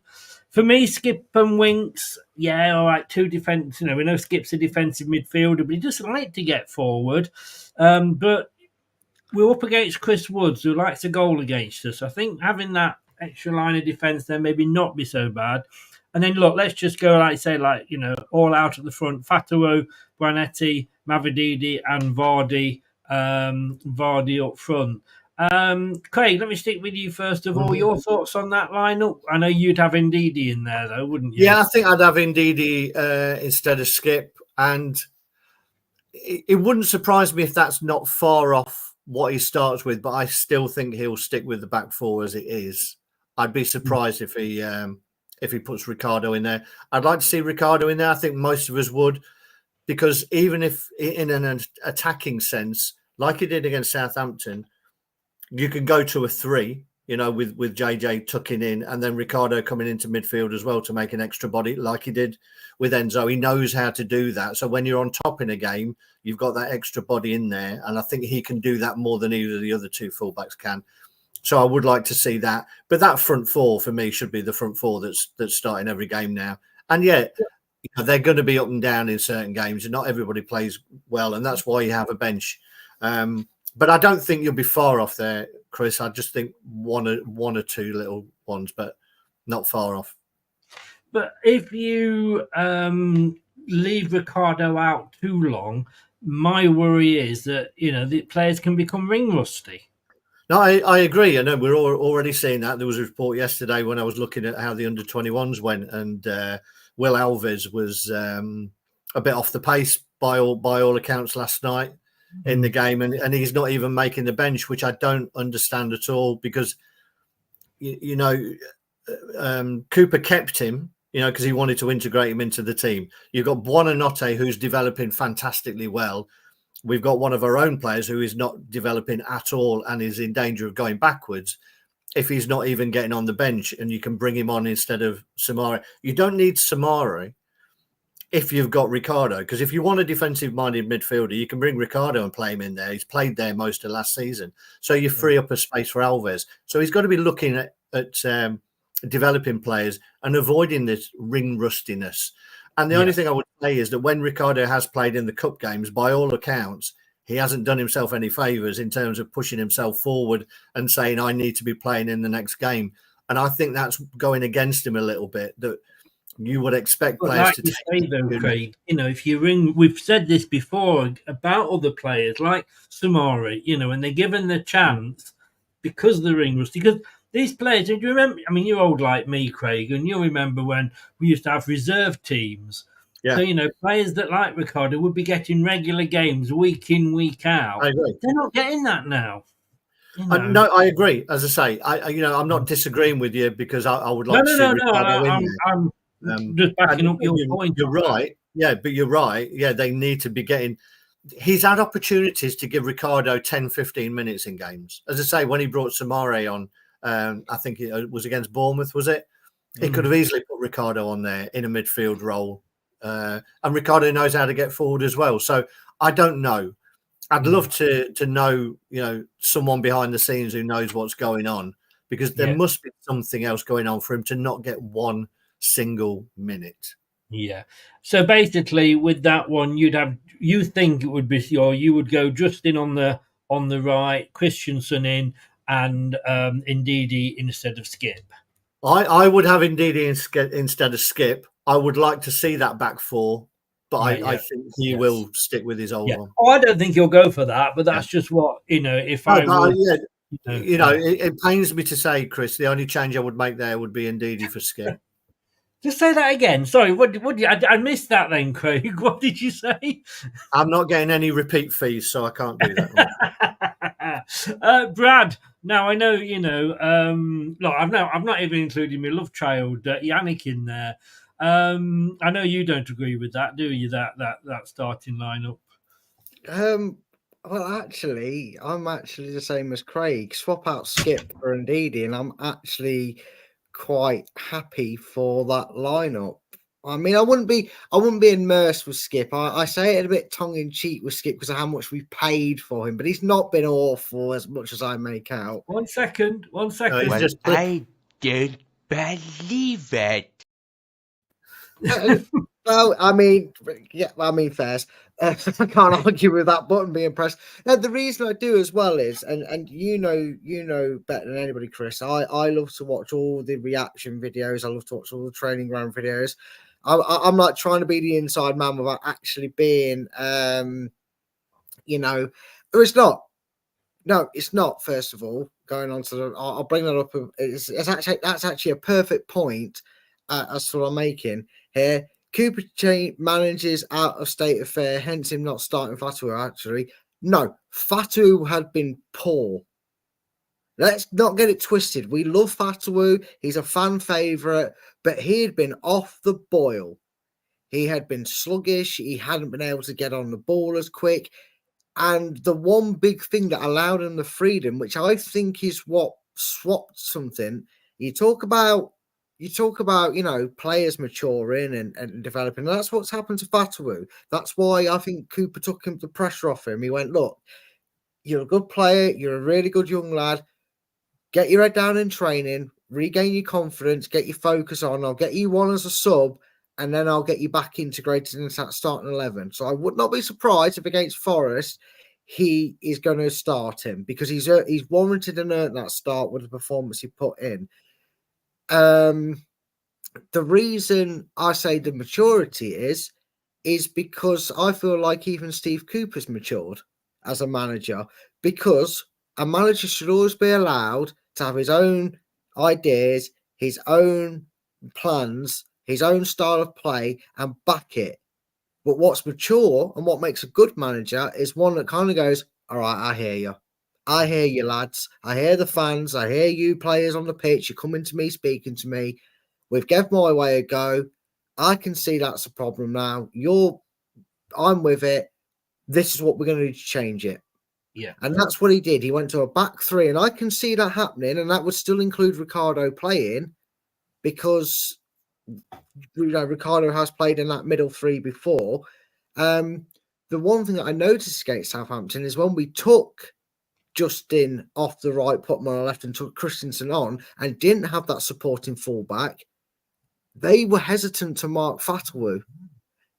[SPEAKER 3] For me, Skip and Winks, yeah, all right, two defence. We know Skip's a defensive midfielder, but he just like to get forward. But we're up against Chris Woods, who likes a goal against us. I think having that extra line of defence there maybe not be so bad. And then, look, let's just go, all out at the front. Fatawu, Buonetti, Mavididi, and Vardy up front. Craig, let me stick with you first of all. Your thoughts on that lineup? I know you'd have Ndidi in there, though, wouldn't you?
[SPEAKER 4] Yeah, I think I'd have Ndidi instead of Skip. And it wouldn't surprise me if that's not far off what he starts with, but I still think he'll stick with the back four as it is. I'd be surprised if he puts Ricardo in there. I'd like to see Ricardo in there. I think most of us would, because even if in an attacking sense, like he did against Southampton, you can go to a 3, with JJ tucking in and then Ricardo coming into midfield as well to make an extra body like he did with Enzo. He knows how to do that. So when you're on top in a game, you've got that extra body in there. And I think he can do that more than either of the other two fullbacks can. So I would like to see that. But that front four for me should be the front four that's starting every game now. And yet, they're going to be up and down in certain games, and not everybody plays well. And that's why you have a bench. But I don't think you'll be far off there, Chris. I just think one or two little ones, but not far off.
[SPEAKER 3] But if you leave Ricardo out too long, my worry is that, the players can become ring rusty.
[SPEAKER 4] No, I agree. I know we're already seeing that. There was a report yesterday when I was looking at how the under-21s went, and Will Alves was a bit off the pace by all accounts last night in the game, and he's not even making the bench, which I don't understand at all, because Cooper kept him because he wanted to integrate him into the team. You've got Buonanotte, who's developing fantastically well. We've got one of our own players who is not developing at all and is in danger of going backwards if he's not even getting on the bench, and you can bring him on instead of Samari. You don't need Samari if you've got Ricardo, because if you want a defensive-minded midfielder, you can bring Ricardo and play him in there. He's played there most of last season. So you free up a space for Alves. So he's got to be looking at developing players and avoiding this ring rustiness. And the only thing I would say is that when Ricardo has played in the cup games, by all accounts, he hasn't done himself any favours in terms of pushing himself forward and saying, I need to be playing in the next game. And I think that's going against him a little bit, that you would expect players
[SPEAKER 3] like
[SPEAKER 4] to
[SPEAKER 3] you
[SPEAKER 4] take.
[SPEAKER 3] say, though, Craig, if you ring, we've said this before about other players like Samari, and they're given the chance because of the ring rust. Because these players, do you remember? I mean, you're old like me, Craig, and you'll remember when we used to have reserve teams.
[SPEAKER 4] Yeah.
[SPEAKER 3] So, players that like Ricardo would be getting regular games week in, week out.
[SPEAKER 4] I agree.
[SPEAKER 3] They're not getting that now.
[SPEAKER 4] No, I agree. As I say, I'm not disagreeing with you, because I would like to see Ricardo in there.
[SPEAKER 3] I'm just backing up your point.
[SPEAKER 4] You're right. Yeah, but you're right. Yeah, they need to be getting. He's had opportunities to give Ricardo 10, 15 minutes in games. As I say, when he brought Samare on, I think it was against Bournemouth, was it? He could have easily put Ricardo on there in a midfield role. And Ricardo knows how to get forward as well. So I don't know. I'd love to know, someone behind the scenes who knows what's going on, because there must be something else going on for him to not get one single minute.
[SPEAKER 3] Yeah. So basically, with that one, you think it would be, or you would go Justin on the right, Christensen in, and Ndidi instead of Skip.
[SPEAKER 4] I would have Ndidi instead of Skip. I would like to see that back four, but I think he will stick with his old one.
[SPEAKER 3] Oh, I don't think he'll go for that, but that's just what if
[SPEAKER 4] it pains me to say, Chris, the only change I would make there would be Ndidi for Skip.
[SPEAKER 3] Just say that again. Sorry, what I missed that then, Craig. What did you say?
[SPEAKER 4] I'm not getting any repeat fees, so I can't do
[SPEAKER 3] that. Brad, now I know, look, I've not even included my love child, Yannick, in there. I know you don't agree with that, do you? That starting lineup.
[SPEAKER 5] Well, actually, I'm actually the same as Craig. Swap out Skip for Ndidi, and I'm actually quite happy for that lineup. I mean, I wouldn't be immersed with Skip. I say it a bit tongue in cheek with Skip because of how much we paid for him, but he's not been awful as much as I make out.
[SPEAKER 3] One second.
[SPEAKER 6] Well, I don't believe it.
[SPEAKER 5] Well, I mean, fairs. I can't argue with that button being pressed. Now, the reason I do as well is, and you know better than anybody, Chris, I love to watch all the reaction videos. I love to watch all the training ground videos. I'm like trying to be the inside man without actually being, it's not. No, it's not. First of all, going on to I'll bring that up. That's actually a perfect point as to what I'm making here. Cooper manages out of state affair, hence him not starting Fatawu. Actually, no, Fatawu had been poor. Let's not get it twisted. We love Fatawu. He's a fan favourite, but he had been off the boil. He had been sluggish. He hadn't been able to get on the ball as quick. And the one big thing that allowed him the freedom, which I think is what swapped something, you talk about, players maturing and developing. And that's what's happened to Fatawu. That's why I think Cooper took the pressure off him. He went, look, you're a good player. You're a really good young lad. Get your head down in training, regain your confidence, get your focus on. I'll get you one as a sub, and then I'll get you back integrated into that starting 11. So I would not be surprised if against Forest, he is going to start him because he's warranted and earned that start with the performance he put in. The reason I say the maturity is because I feel like even Steve Cooper's matured as a manager, because a manager should always be allowed to have his own ideas, his own plans, his own style of play, and back it. But what's mature and what makes a good manager is one that kind of goes, all right, I hear you. I hear you, lads. I hear the fans. I hear you players on the pitch. You're coming to me, speaking to me. We've given my way a go. I can see that's a problem now. I'm with it. This is what we're going to do to change it.
[SPEAKER 3] Yeah.
[SPEAKER 5] And that's what he did. He went to a back three, and I can see that happening, and that would still include Ricardo playing, because Ricardo has played in that middle three before. The one thing that I noticed against Southampton is when we took Justin off the right, put him on the left, and took Christensen on, and didn't have that supporting fullback, they were hesitant to mark Fatawu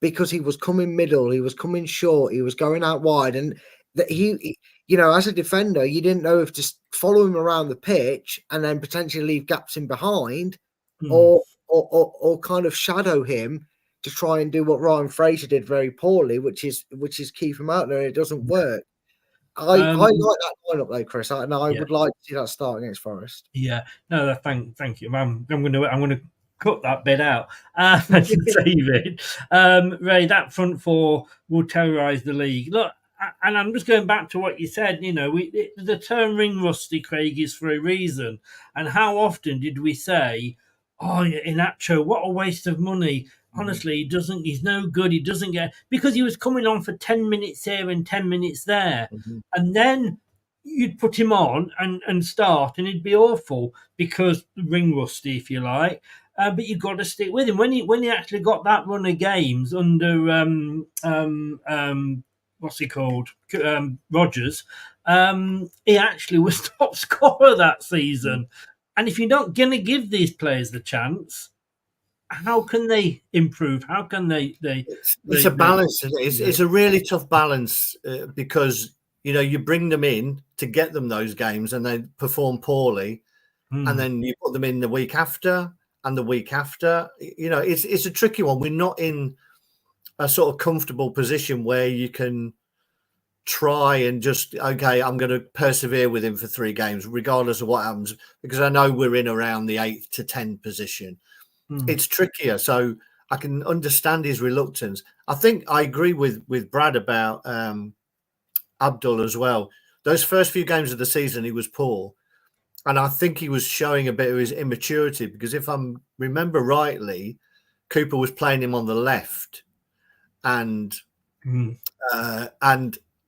[SPEAKER 5] because he was coming middle, he was coming short, he was going out wide, and that he as a defender, you didn't know if to follow him around the pitch and then potentially leave gaps in behind, or kind of shadow him to try and do what Ryan Fraser did very poorly, which is keep him out there, and it doesn't work. I like that lineup though, Chris, and I would like to see that start against Forest.
[SPEAKER 3] Yeah, no, thank you. I'm gonna cut that bit out. David, Ray, that front four will terrorise the league. Look, and I'm just going back to what you said. The term "ring rusty," Craig, is for a reason. And how often did we say, "Oh, Inacho, what a waste of money"? Honestly, he's no good. He doesn't get, because he was coming on for 10 minutes here and 10 minutes there. And then you'd put him on and start, and he'd be awful because ring rusty, if you like. But you've got to stick with him. When he actually got that run of games under what's he called? Rodgers, he actually was top scorer that season. And if you're not going to give these players the chance, how can they improve? How can they?
[SPEAKER 4] It's a balance. It's a really tough balance because you bring them in to get them those games, and they perform poorly, and then you put them in the week after and the week after. It's a tricky one. We're not in a sort of comfortable position where you can try and just, okay, I'm going to persevere with him for 3 games, regardless of what happens, because I know we're in around the 8 to 10 position. It's trickier, so I can understand his reluctance. I think I agree with Brad about Abdul as well. Those first few games of the season, he was poor, and I think he was showing a bit of his immaturity, because if I remember rightly, Cooper was playing him on the left, and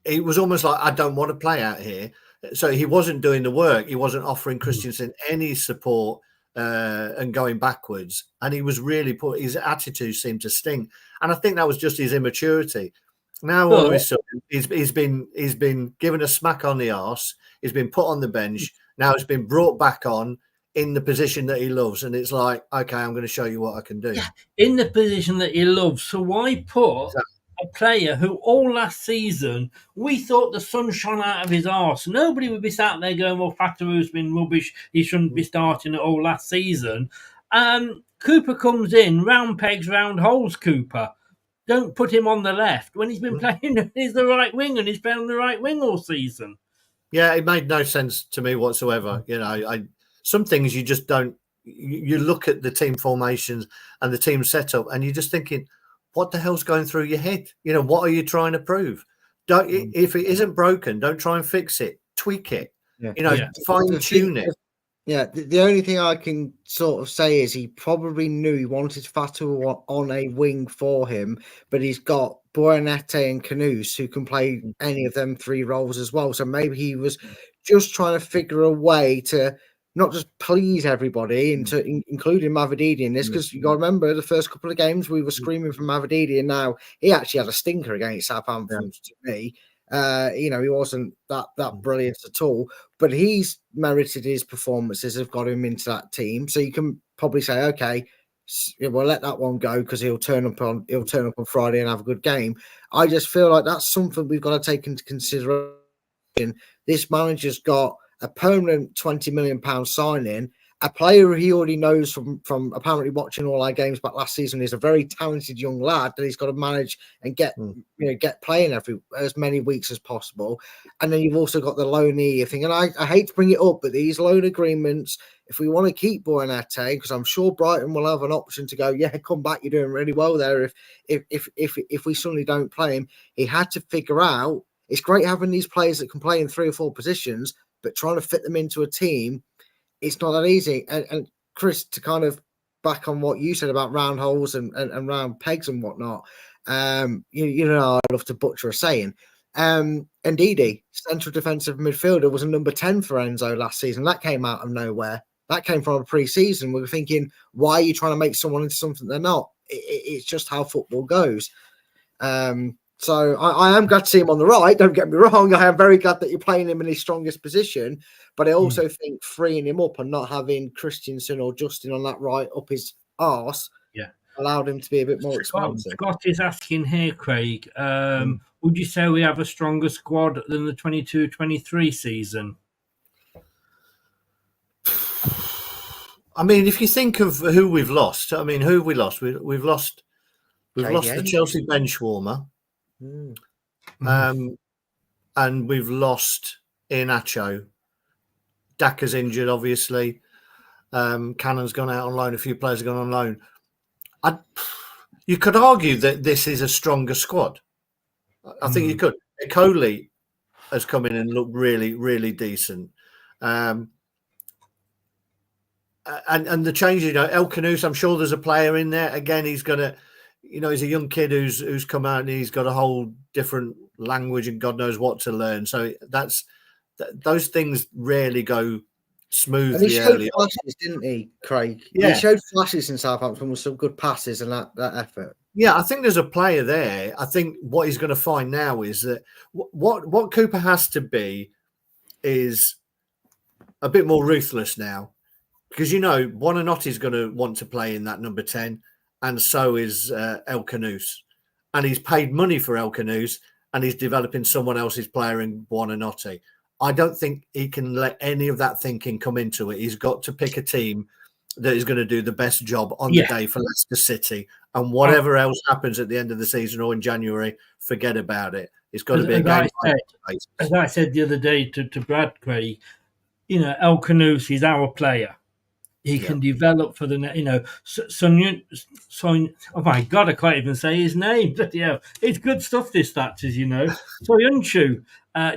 [SPEAKER 4] it was almost like, I don't want to play out here. So he wasn't doing the work. He wasn't offering Christensen any support and going backwards. And he was really poor. His attitude seemed to stink. And I think that was just his immaturity. Now all of a sudden, he's been given a smack on the arse. He's been put on the bench. Now he's been brought back on in the position that he loves. And it's like, okay, I'm going to show you what I can do.
[SPEAKER 3] Yeah, in the position that he loves. So why put a player who all last season we thought the sun shone out of his arse? Nobody would be sat there going, well, Fatawu's been rubbish, he shouldn't be starting at all last season. Cooper comes in, round pegs, round holes, Cooper. Don't put him on the left when he's been playing, he's the right wing, and he's been on the right wing all season.
[SPEAKER 4] Yeah, it made no sense to me whatsoever. Some things you just don't, you look at the team formations and the team setup, and you're just thinking, what the hell's going through your head? What are you trying to prove? If it isn't broken, don't try and fix it. Tweak it. Fine tune it.
[SPEAKER 5] Yeah, the only thing I can sort of say is he probably knew he wanted Fatawu on a wing for him, but he's got Buonette and Canoes who can play any of them 3 roles as well. So maybe he was just trying to figure a way to not just please everybody, including Mavididi in this, because you got to remember the first couple of games we were screaming for Mavididi, and now he actually had a stinker against Southampton to me. He wasn't that brilliant at all, but he's merited his performances, have got him into that team. So you can probably say, okay, we'll let that one go because he'll turn up on Friday and have a good game. I just feel like that's something we've got to take into consideration. This manager's got a permanent £20 million signing, a player he already knows from apparently watching all our games back last season is a very talented young lad that he's got to manage and get playing as many weeks as possible. And then you've also got the loanee thing. And I hate to bring it up, but these loan agreements, if we want to keep Buonette, because I'm sure Brighton will have an option to go, yeah, come back, you're doing really well there. If we suddenly don't play him, he had to figure out, it's great having these players that can play in 3 or 4 positions, but trying to fit them into a team, it's not that easy. And Chris, to kind of back on what you said about round holes and round pegs and whatnot, you know, I love to butcher a saying. Ndidi, central defensive midfielder, was a number 10 for Enzo last season. That came out of nowhere. That came from a pre-season. We were thinking, why are you trying to make someone into something they're not? It's just how football goes. So I am glad to see him on the right. Don't get me wrong. I am very glad that you're playing him in his strongest position. But I also think freeing him up and not having Christensen or Justin on that right up his arse allowed him to be a bit more expansive.
[SPEAKER 3] Scott is asking here, Craig, would you say we have a stronger squad than the 22-23 season?
[SPEAKER 4] I mean, if you think of who we've lost, I mean, who have we lost? We've lost the Chelsea bench warmer, and we've lost Iheanacho. Daka's injured, obviously. Cannon's gone out on loan. A few players have gone on loan. You could argue that this is a stronger squad. I think you could. Coley has come in and looked really, really decent. And the change, you know, El Canoes, I'm sure there's a player in there. Again, he's going to, you know, he's a young kid who's come out and he's got a whole different language and God knows what to learn. So those things rarely go smoothly.
[SPEAKER 5] And he showed flashes, didn't he, Craig?
[SPEAKER 4] Yeah.
[SPEAKER 5] He showed flashes in Southampton with some good passes and that effort.
[SPEAKER 4] Yeah, I think there's a player there. I think what he's going to find now is that what Cooper has to be is a bit more ruthless now. Because, you know, Buonanotti's going to want to play in that number 10, and so is El Canoes. And he's paid money for El Canoes, and he's developing someone else's player in Buonanotte. I don't think he can let any of that thinking come into it. He's got to pick a team that is going to do the best job on the day for Leicester City. And whatever else happens at the end of the season or in January, forget about it. It's got to be a game.
[SPEAKER 3] As I said the other day to Brad, Craig, you know, El Canoes, he's our player. He can develop for the, you know, oh my God, I can't even say his name. But yeah, it's good stuff, this stats, as you know. Soyuncu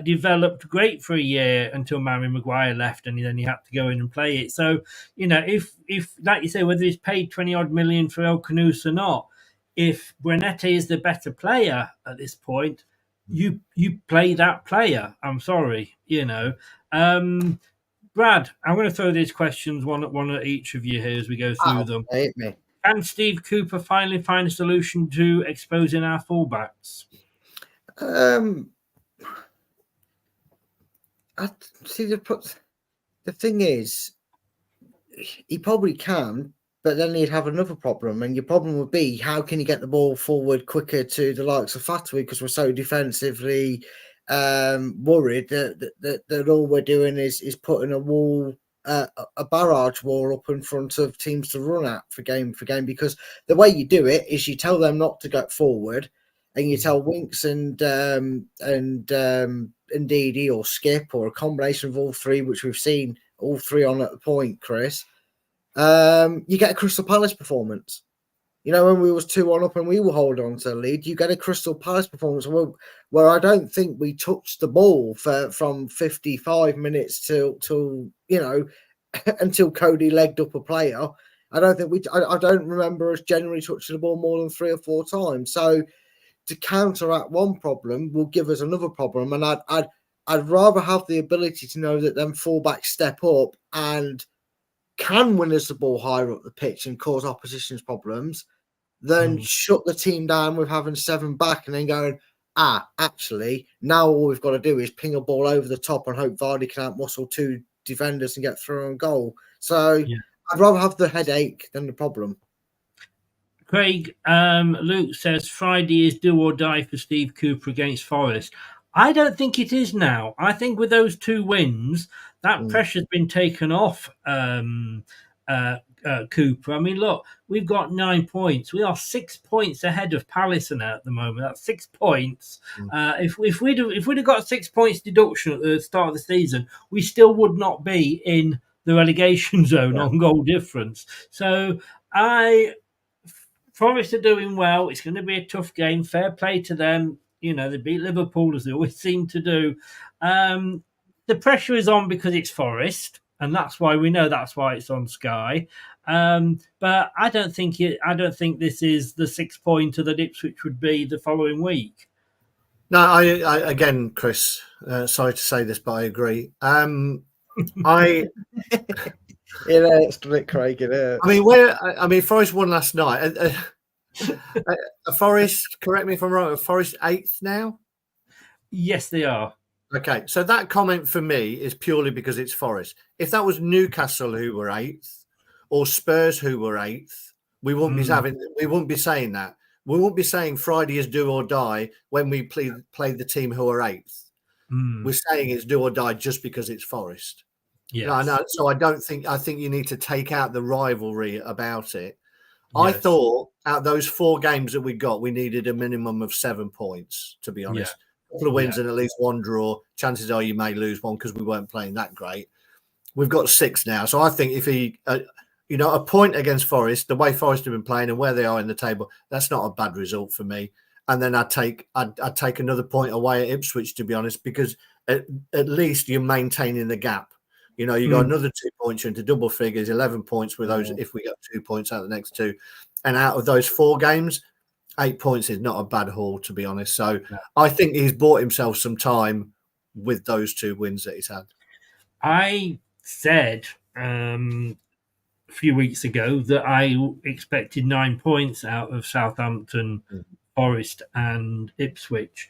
[SPEAKER 3] developed great for a year until Mary Maguire left, and then he had to go in and play it. So, you know, if like you say, whether he's paid 20 odd million for El Canoes or not, if Buonanotte is the better player at this point, you play that player. I'm sorry, you know. Brad, I'm going to throw these questions one at each of you here as we go through them.
[SPEAKER 5] Hate me.
[SPEAKER 3] Can Steve Cooper finally find a solution to exposing our fullbacks?
[SPEAKER 5] I see the thing is, he probably can, but then he'd have another problem, and your problem would be how can you get the ball forward quicker to the likes of Fatawu, because we're so defensively worried that all we're doing is putting a wall, a barrage wall up in front of teams to run at for game, because the way you do it is you tell them not to go forward, and you tell Winks and Ndidi or Skip or a combination of all three, which we've seen all three on at the point, Chris. You get a Crystal Palace performance. You know, when we was 2-1 up and we were holding on to the lead, you get a Crystal Palace performance where I don't think we touched the ball from 55 minutes till you know, until Cody legged up a player. I don't remember us generally touching the ball more than 3 or 4 times. So to counteract one problem will give us another problem, and I'd rather have the ability to know that them fullbacks step up and can win us the ball higher up the pitch and cause opposition's problems than shut the team down with having 7 back and then going, actually, now all we've got to do is ping a ball over the top and hope Vardy can outmuscle 2 defenders and get through on goal. So I'd rather have the headache than the problem.
[SPEAKER 3] Craig, Luke says Friday is do or die for Steve Cooper against Forest. I don't think it is now. I think with those 2 wins, that pressure's been taken off Cooper. I mean, look, we've got 9 points. We are 6 points ahead of Palace now at the moment. That's 6 points. If we'd have got 6 points deduction at the start of the season, we still would not be in the relegation zone on goal difference. So Forest are doing well. It's going to be a tough game. Fair play to them. You know, they beat Liverpool as they always seem to do. The pressure is on because it's Forest. and that's why we know that's why it's on Sky. But I don't think this is the 6-pointer that Ipswich would be the following week.
[SPEAKER 4] No, I again, Chris. Sorry to say this, but I agree. I
[SPEAKER 5] It's a bit Craig.
[SPEAKER 4] I mean, Forest won last night. Forest, correct me if I'm wrong. Are Forest 8th now?
[SPEAKER 3] Yes, they are.
[SPEAKER 4] Okay, so that comment for me is purely because it's Forest. If that was Newcastle who were 8th or Spurs who were 8th, we wouldn't be saying that. We won't be saying Friday is do or die when we play the team who are 8th. We're saying it's do or die just because it's Forest. Yeah, no, so I think you need to take out the rivalry about it. Yes. I thought out those 4 games that we got, we needed a minimum of 7 points, to be honest. Yeah. A couple of wins and at least 1 draw. Chances are you may lose one because we weren't playing that great. We've got 6 now. So I think if he, a point against Forest, the way Forest have been playing and where they are in the table, that's not a bad result for me. And then I'd take another point away at Ipswich, to be honest, because at least you're maintaining the gap. You got another 2 points, you're into double figures, 11 points with those if we get 2 points out of the next 2. And out of those 4 games, 8 points is not a bad haul, to be honest. So I think he's bought himself some time with those 2 wins that he's had.
[SPEAKER 3] I said a few weeks ago that I expected 9 points out of Southampton, Forest and Ipswich.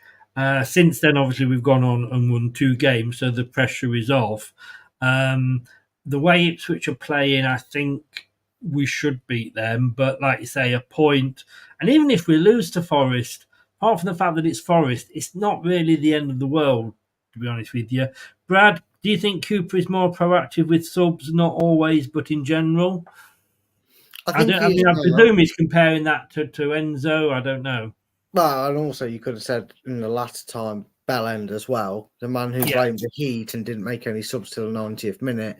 [SPEAKER 3] Since then, obviously, we've gone on and won 2 games, so the pressure is off. The way Ipswich are playing, I think we should beat them. But like you say, a point. And even if we lose to Forest, apart from the fact that it's Forest, it's not really the end of the world, to be honest with you. Brad, do you think Cooper is more proactive with subs? Not always, but in general? I presume he's comparing that to Enzo. I don't know.
[SPEAKER 5] Well, and also you could have said in the latter time, Bellend as well, the man who blamed the heat and didn't make any subs till the 90th minute.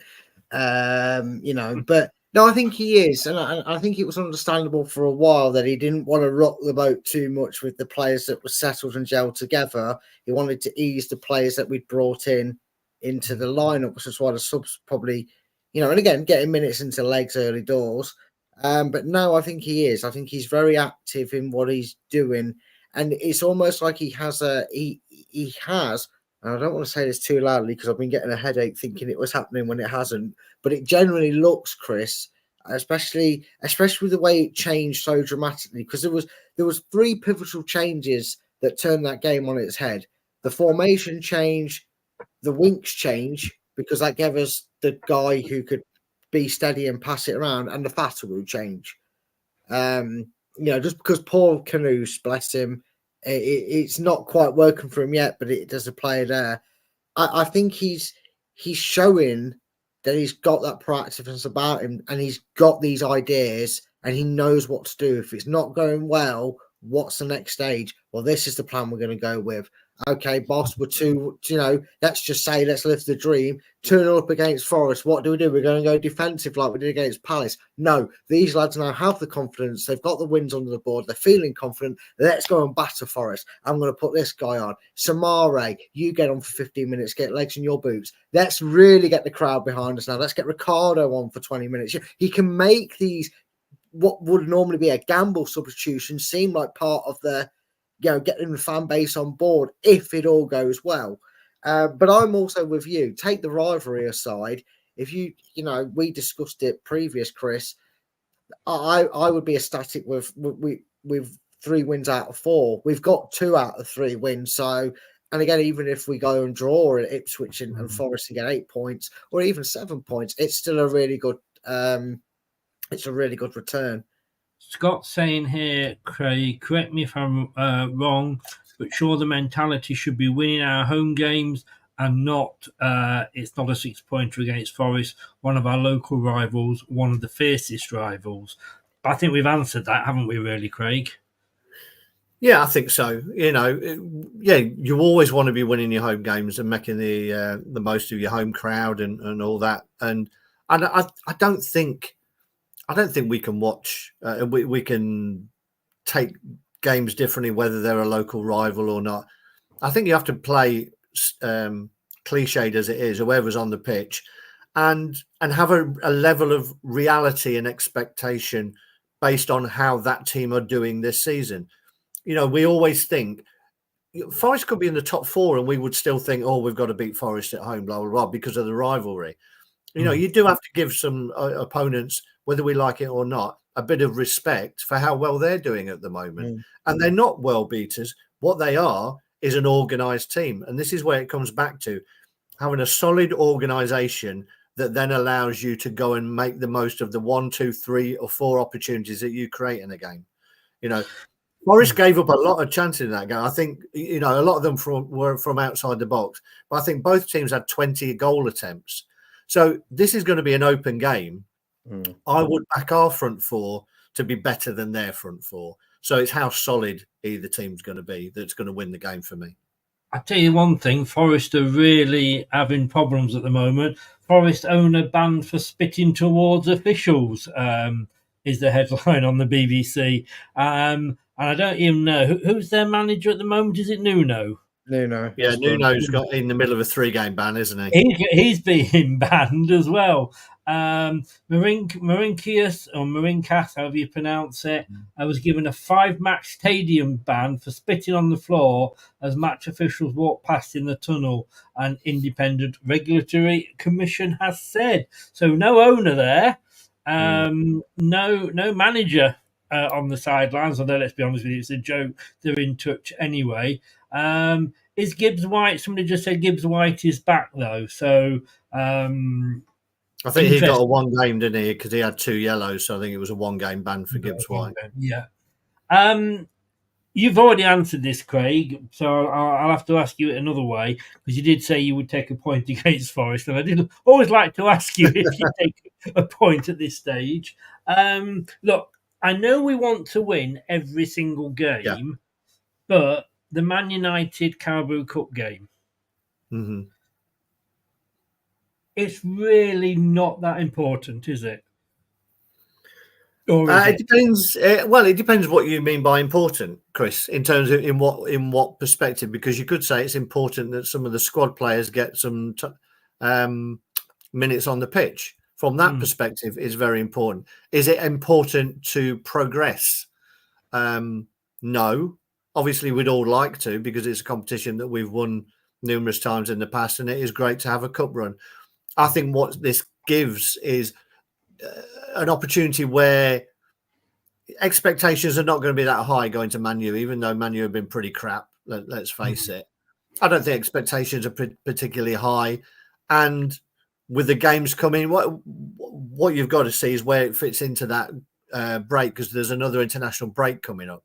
[SPEAKER 5] But no, I think he is. And I think it was understandable for a while that he didn't want to rock the boat too much with the players that were settled and gelled together. He wanted to ease the players that we'd brought into the lineup, which is why the subs probably, and again, getting minutes into legs early doors. But no, I think he is. I think he's very active in what he's doing. And it's almost like he has, and I don't want to say this too loudly because I've been getting a headache thinking it was happening when it hasn't, but it generally looks, Chris, especially with the way it changed so dramatically, because there was 3 pivotal changes that turned that game on its head. The formation change, the Winks change, because that gave us the guy who could be steady and pass it around, and the Fatawu change. Just because Paul Canoose, bless him, it's not quite working for him yet, but there's a player there. I think he's showing that he's got that proactiveness about him, and he's got these ideas, and he knows what to do. If it's not going well, what's the next stage? Well, this is the plan we're going to go with. Okay, boss, we're let's just say, let's live the dream. Turn up against Forest. What do? We're going to go defensive like we did against Palace. No, these lads now have the confidence. They've got the wins under the board. They're feeling confident. Let's go and batter Forest. I'm going to put this guy on. Samare, you get on for 15 minutes, get legs in your boots. Let's really get the crowd behind us now. Let's get Ricardo on for 20 minutes. He can make these, what would normally be a gamble substitution, seem like part of the, getting the fan base on board if it all goes well. But I'm also with you. Take the rivalry aside. If we discussed it previous, Chris, I would be ecstatic with 3 wins out of 4. We've got 2 out of 3 wins. So, and again, even if we go and draw at Ipswich and Forest and get 8 points or even 7 points, it's still a really good. It's a really good return.
[SPEAKER 3] Scott's saying here, Craig, correct me if I'm wrong, but sure the mentality should be winning our home games and not, it's not a 6-pointer against Forest, one of our local rivals, one of the fiercest rivals. But I think we've answered that, haven't we, really, Craig?
[SPEAKER 4] Yeah, I think so. You always want to be winning your home games and making the most of your home crowd and all that. And I don't think we can watch. We can take games differently, whether they're a local rival or not. I think you have to play, cliched as it is, whoever's on the pitch, and have a level of reality and expectation based on how that team are doing this season. We always think Forest could be in the top 4 and we would still think, oh, we've got to beat Forest at home, blah, blah, blah, because of the rivalry. You do have to give some opponents, whether we like it or not, a bit of respect for how well they're doing at the moment. And they're not world beaters. What they are is an organised team. And this is where it comes back to having a solid organisation that then allows you to go and make the most of the 1, 2, 3 or 4 opportunities that you create in a game. Forest gave up a lot of chances in that game. I think, a lot of them were from outside the box. But I think both teams had 20 goal attempts. So this is going to be an open game. I would back our front 4 to be better than their front 4. So it's how solid either team's going to be that's going to win the game for me.
[SPEAKER 3] I tell you one thing, Forest are really having problems at the moment. Forest owner banned for spitting towards officials is the headline on the BBC. And I don't even know who's their manager at the moment. Is it Nuno?
[SPEAKER 5] Nuno.
[SPEAKER 4] Yeah, Nuno's got in the middle of a 3-game ban, isn't he?
[SPEAKER 3] He's being banned as well. Marincas, however you pronounce it, was given a 5-match stadium ban for spitting on the floor as match officials walked past in the tunnel, an independent regulatory commission has said. So no owner there, no manager on the sidelines, although let's be honest with you, it's a joke. They're in touch anyway. Is Gibbs White? Somebody just said Gibbs White is back though. So I
[SPEAKER 4] think he got a 1 game, didn't he? Because he had 2 yellows. So I think it was a 1-game ban for Gibbs White.
[SPEAKER 3] Yeah. You've already answered this, Craig. So I'll have to ask you it another way because you did say you would take a point against Forest, and I did always like to ask you if you take a point at this stage. Look, I know we want to win every single game, but the Man United Carabao Cup game, it's really not that important, is it? Or is
[SPEAKER 4] it depends. It depends what you mean by important, Chris, in terms of in what perspective, because you could say it's important that some of the squad players get some minutes on the pitch. From that perspective, it's very important. Is it important to progress? No. Obviously, we'd all like to, because it's a competition that we've won numerous times in the past, and it is great to have a cup run. I think what this gives is an opportunity where expectations are not going to be that high going to Man U, even though Man U have been pretty crap. Let's face it. I don't think expectations are particularly high, and with the games coming, what you've got to see is where it fits into that break, because there's another international break coming up.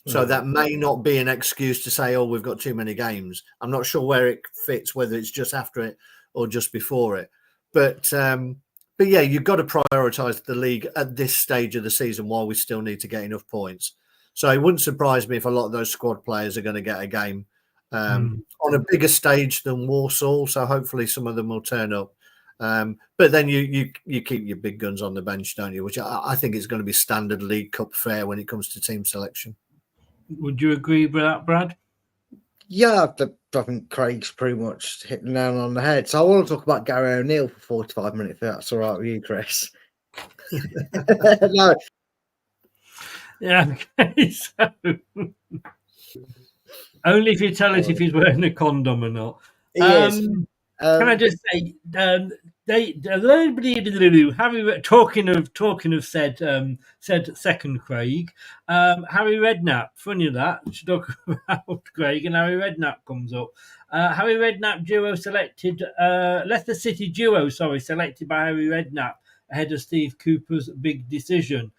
[SPEAKER 4] So that may not be an excuse to say, oh, we've got too many games. I'm not sure where it fits, whether it's just after it or just before it. But yeah, you've got to prioritise the league at this stage of the season while we still need to get enough points. So it wouldn't surprise me if a lot of those squad players are going to get a game on a bigger stage than Walsall. So hopefully some of them will turn up. But then you keep your big guns on the bench, don't you? Which I think is going to be standard League Cup fare when it comes to team selection. Would you agree with that, Brad?
[SPEAKER 5] Yeah, I think Craig's pretty much hitting the nail on the head. So I want to talk about Gary O'Neill for 45 minutes, if that's all right with you, Chris. No.
[SPEAKER 3] Yeah, okay, so only if you tell us if he's wearing a condom or not. Can I just say, Harry, talking of said second Craig, Harry Redknapp. Funny that we should talk about Craig and Harry Redknapp comes up. Harry Redknapp duo selected, Leicester City duo, selected by Harry Redknapp ahead of Steve Cooper's big decision.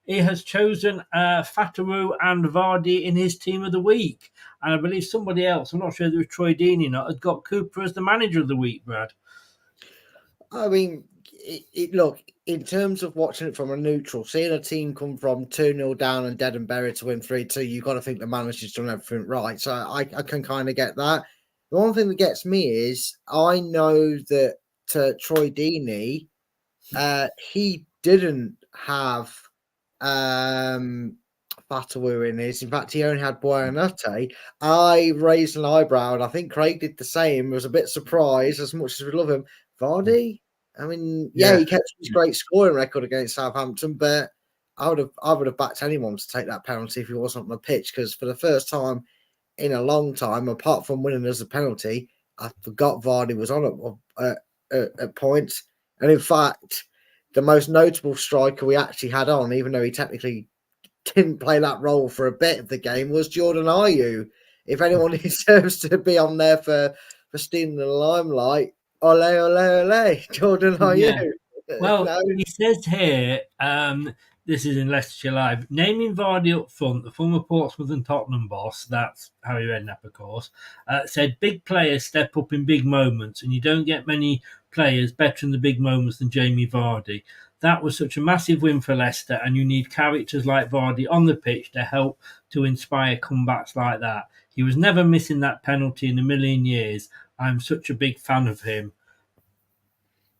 [SPEAKER 3] He has chosen Fatawu and Vardy in his team of the week. And I believe somebody else, I'm not sure if it was Troy Deeney or not, had got Cooper as the manager of the week, Brad.
[SPEAKER 5] I mean, look, in terms of watching it from a neutral, seeing a team come from 2-0 down and dead and buried to win 3-2, you've got to think the manager's done everything right. So I can kind of get that. The one thing that gets me is I know that Troy Deeney, he didn't have Fatawu in his. In fact, he only had Buonanotte. I raised an eyebrow, and I think Craig did the same. I was a bit surprised, as much as we love him, Vardy. I mean, yeah, he kept his great scoring record against Southampton, but I would have backed anyone to take that penalty if he wasn't on the pitch, because for the first time in a long time, apart from winning as a penalty, I forgot Vardy was on at points. And in fact, the most notable striker we actually had on, even though he technically didn't play that role for a bit of the game, was Jordan Ayew. If anyone deserves to be on there for stealing the limelight, ole, ole, ole, Jordan Ayew.
[SPEAKER 3] Yeah. Well, he says here, this is in Leicestershire Live, naming Vardy up front, the former Portsmouth and Tottenham boss, that's Harry Redknapp, of course, said big players step up in big moments, and you don't get many players better in the big moments than Jamie Vardy. That was such a massive win for Leicester, and you need characters like Vardy on the pitch to help to inspire comebacks like that. He was never missing that penalty in a million years. I'm such a big fan of him.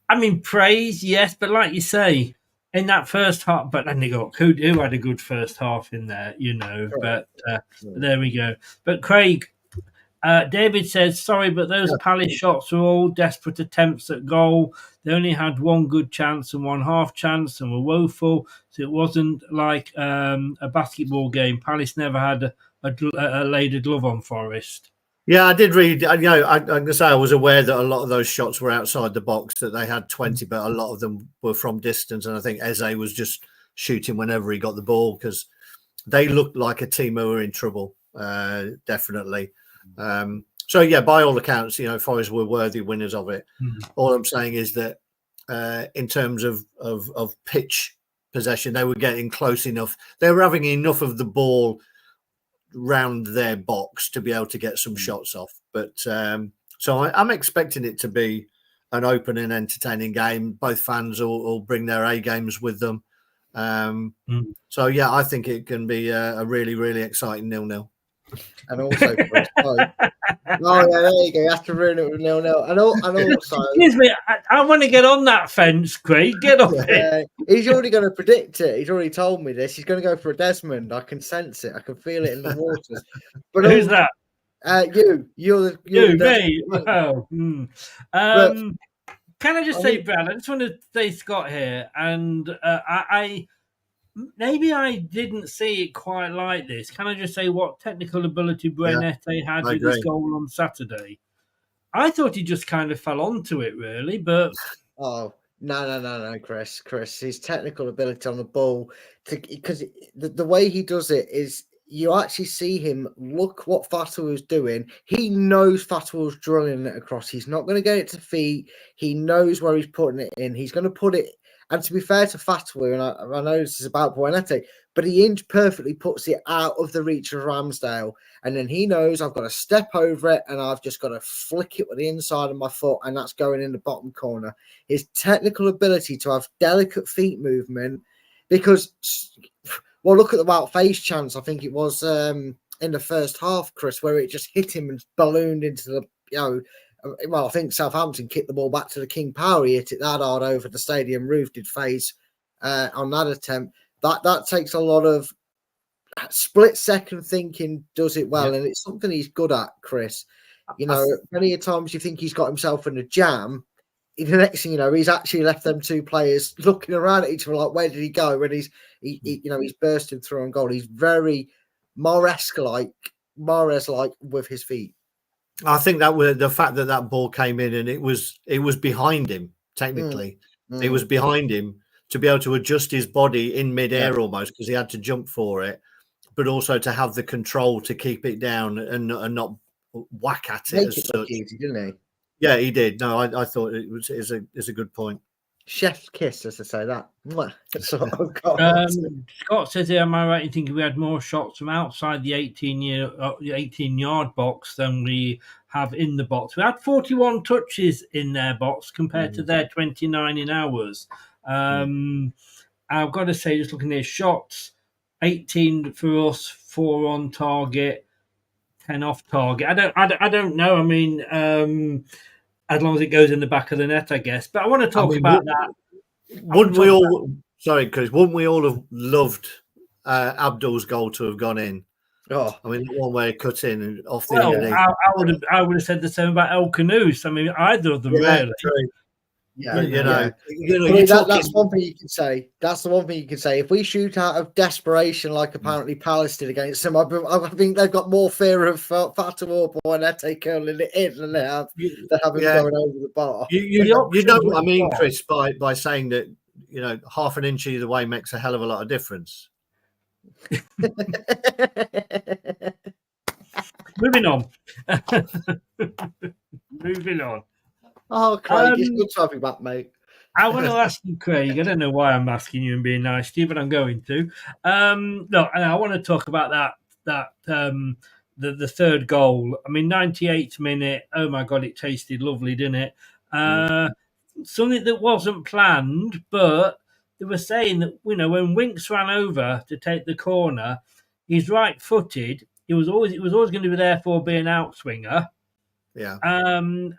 [SPEAKER 3] I mean, praise, yes, but like you say, in that first half, but then they got who had a good first half in there, you know. But there we go. But Craig, David says, sorry, but those Palace shots were all desperate attempts at goal. They only had one good chance and one half chance and were woeful. So it wasn't like a basketball game. Palace never had laid a glove on Forest.
[SPEAKER 4] Yeah, I did read. You know, I'm going to say I was aware that a lot of those shots were outside the box, that they had 20, but a lot of them were from distance. And I think Eze was just shooting whenever he got the ball, because they looked like a team who were in trouble, definitely. So, yeah, by all accounts, you know, Forest were worthy winners of it. All I'm saying is that in terms of pitch possession, they were getting close enough. They were having enough of the ball round their box to be able to get some shots off. But so I'm expecting it to be an open and entertaining game. Both fans will bring their A games with them. So, yeah, I think it can be a really, really exciting 0-0.
[SPEAKER 5] And also, yeah, there you go. You have to ruin it with 0-0. And also,
[SPEAKER 3] excuse me, I want to get on that fence, Craig. Get off it.
[SPEAKER 5] He's already going to predict it. He's already told me this. He's going to go for a Desmond. I can sense it. I can feel it in the waters. But
[SPEAKER 3] who's that?
[SPEAKER 5] You're
[SPEAKER 3] me. Oh. Can I just say, Brad? I just want to say Scott here, and I maybe I didn't see it quite like this. Can I just say what technical ability Brenette had with his goal on Saturday? I thought he just kind of fell onto it, really, but...
[SPEAKER 5] Oh, no, Chris. His technical ability on the ball, because the way he does it is you actually see him look what Fatawu is doing. He knows Fatawu's drilling it across. He's not going to get it to feet. He knows where he's putting it in. He's going to put it... And to be fair to Fatawu, and I know this is about Buenete, but he inch perfectly puts it out of the reach of Ramsdale. And then he knows I've got to step over it and I've just got to flick it with the inside of my foot, and that's going in the bottom corner. His technical ability to have delicate feet movement, because, well, look at the wild face chance. I think it was in the first half, Chris, where it just hit him and ballooned into the, well, I think Southampton kicked the ball back to the King Power. He hit it that hard over the stadium roof, did phase on that attempt. That takes a lot of split-second thinking, does it well, and it's something he's good at, Chris. You know, many a times you think he's got himself in a jam. The next thing you know, he's actually left them two players looking around at each other like, where did he go? And he's bursting through on goal. He's very Mahrez-like with his feet.
[SPEAKER 4] I think that was the fact that ball came in and it was behind him. Technically, it was behind him to be able to adjust his body in midair almost, because he had to jump for it, but also to have the control to keep it down and not whack at it as such.
[SPEAKER 5] Easy, didn't he?
[SPEAKER 4] Yeah, he did. No, I thought is a good point.
[SPEAKER 5] Chef's kiss, as I say that.
[SPEAKER 3] Scott says here, am I right in thinking we had more shots from outside the 18-yard box than we have in the box? We had 41 touches in their box compared to their 29 in ours. I've got to say, just looking at shots, 18 for us, 4 on target, 10 off target. I don't know. I mean, as long as it goes in the back of the net, I guess. But I want to talk about that.
[SPEAKER 4] Wouldn't we all? Sorry, Chris. Wouldn't we all have loved Abdul's goal to have gone in?
[SPEAKER 5] Oh,
[SPEAKER 4] I mean, one way cut in and off the.
[SPEAKER 3] Well, I would have said the same about El Canoes. I mean, either of them really.
[SPEAKER 4] True.
[SPEAKER 5] Yeah,
[SPEAKER 4] But,
[SPEAKER 5] yeah. That's one thing you can say. That's the one thing you can say. If we shoot out of desperation, like apparently Palace did against them, I think they've got more fear of Fatawu and Ete curling it in than they have him going over the bar.
[SPEAKER 4] You know what I mean, Chris, by saying that, you know, half an inch either way makes a hell of a lot of difference.
[SPEAKER 3] Moving on. Moving on.
[SPEAKER 5] Oh, Craig, it's good to have you back, mate.
[SPEAKER 3] I want to ask you, Craig. I don't know why I'm asking you and being nice to you, but I'm going to. No, and I want to talk about the third goal. I mean, 98th minute. Oh my God, it tasted lovely, didn't it? Something that wasn't planned, but they were saying that, you know, when Winks ran over to take the corner, he's right-footed. It was always going to be there for being outswinger.
[SPEAKER 4] Yeah.
[SPEAKER 3] And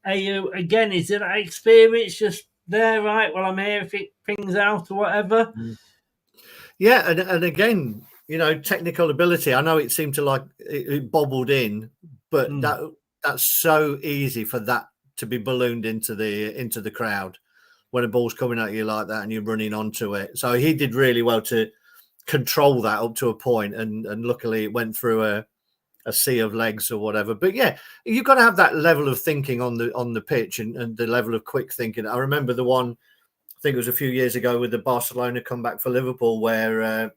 [SPEAKER 3] Ayew, again, is it that experience just there, right? Well, I'm here if it pings out or whatever.
[SPEAKER 4] Yeah, and again, you know, technical ability. I know it seemed to like it bobbled in, but that's so easy for that to be ballooned into the crowd when a ball's coming at you like that and you're running onto it. So he did really well to control that up to a point, and luckily it went through a sea of legs or whatever. But yeah, you've got to have that level of thinking on the pitch and the level of quick thinking. I remember the one, I think it was a few years ago with the Barcelona comeback for Liverpool, where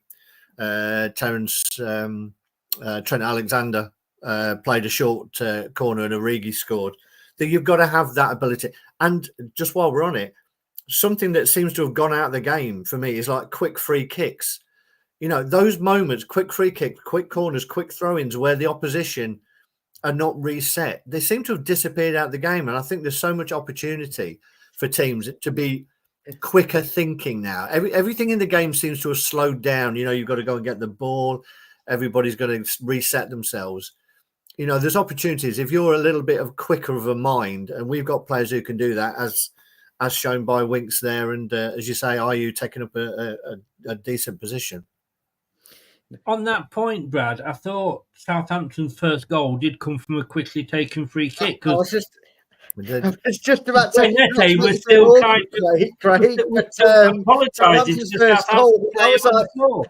[SPEAKER 4] Trent Alexander played a short corner and Origi scored. That you've got to have that ability. And just while we're on it, something that seems to have gone out of the game for me is like quick free kicks. You know, those moments, quick free kick, quick corners, quick throw-ins where the opposition are not reset. They seem to have disappeared out of the game. And I think there's so much opportunity for teams to be quicker thinking now. Everything in the game seems to have slowed down. You know, you've got to go and get the ball. Everybody's going to reset themselves. You know, there's opportunities. If you're a little bit of quicker of a mind, and we've got players who can do that, as shown by Winks there. And as you say, Ayew taking up a decent position.
[SPEAKER 3] On that point, Brad, I thought Southampton's first goal did come from a quickly taken free kick.
[SPEAKER 5] I was just about to say,
[SPEAKER 3] Ete was still kind of
[SPEAKER 5] Craig.
[SPEAKER 3] apologising to Southampton.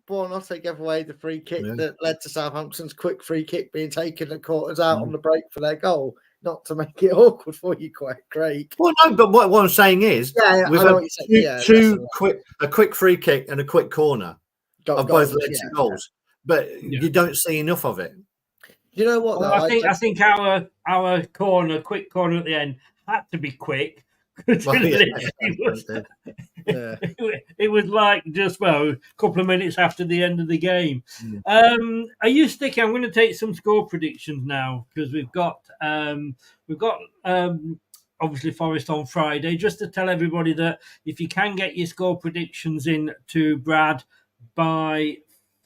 [SPEAKER 5] Buonanotte gave away the free kick that led to Southampton's quick free kick being taken at quarters out on the break for their goal. Not to make it awkward for you, Craig.
[SPEAKER 4] Well, no, but what I'm saying is, we've had a quick free kick and a quick corner of both led to goals, but you don't see enough of it.
[SPEAKER 5] You know what?
[SPEAKER 3] Well, I think our quick corner at the end had to be quick. It was like just a couple of minutes after the end of the game. Are you sticking? I'm going to take some score predictions now, because we've got obviously Forest on Friday. Just to tell everybody that if you can get your score predictions in to Brad by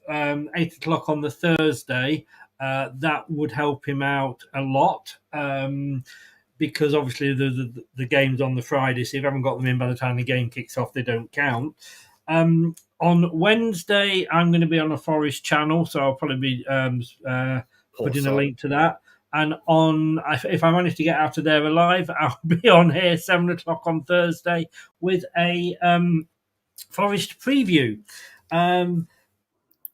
[SPEAKER 3] 8:00 on the Thursday, that would help him out a lot. Because obviously the game's on the Friday, so if you haven't got them in by the time the game kicks off, they don't count. On Wednesday, I'm going to be on a Forest channel, so I'll probably be putting a link to that. And if I manage to get out of there alive, I'll be on here 7:00 on Thursday with a Forest preview.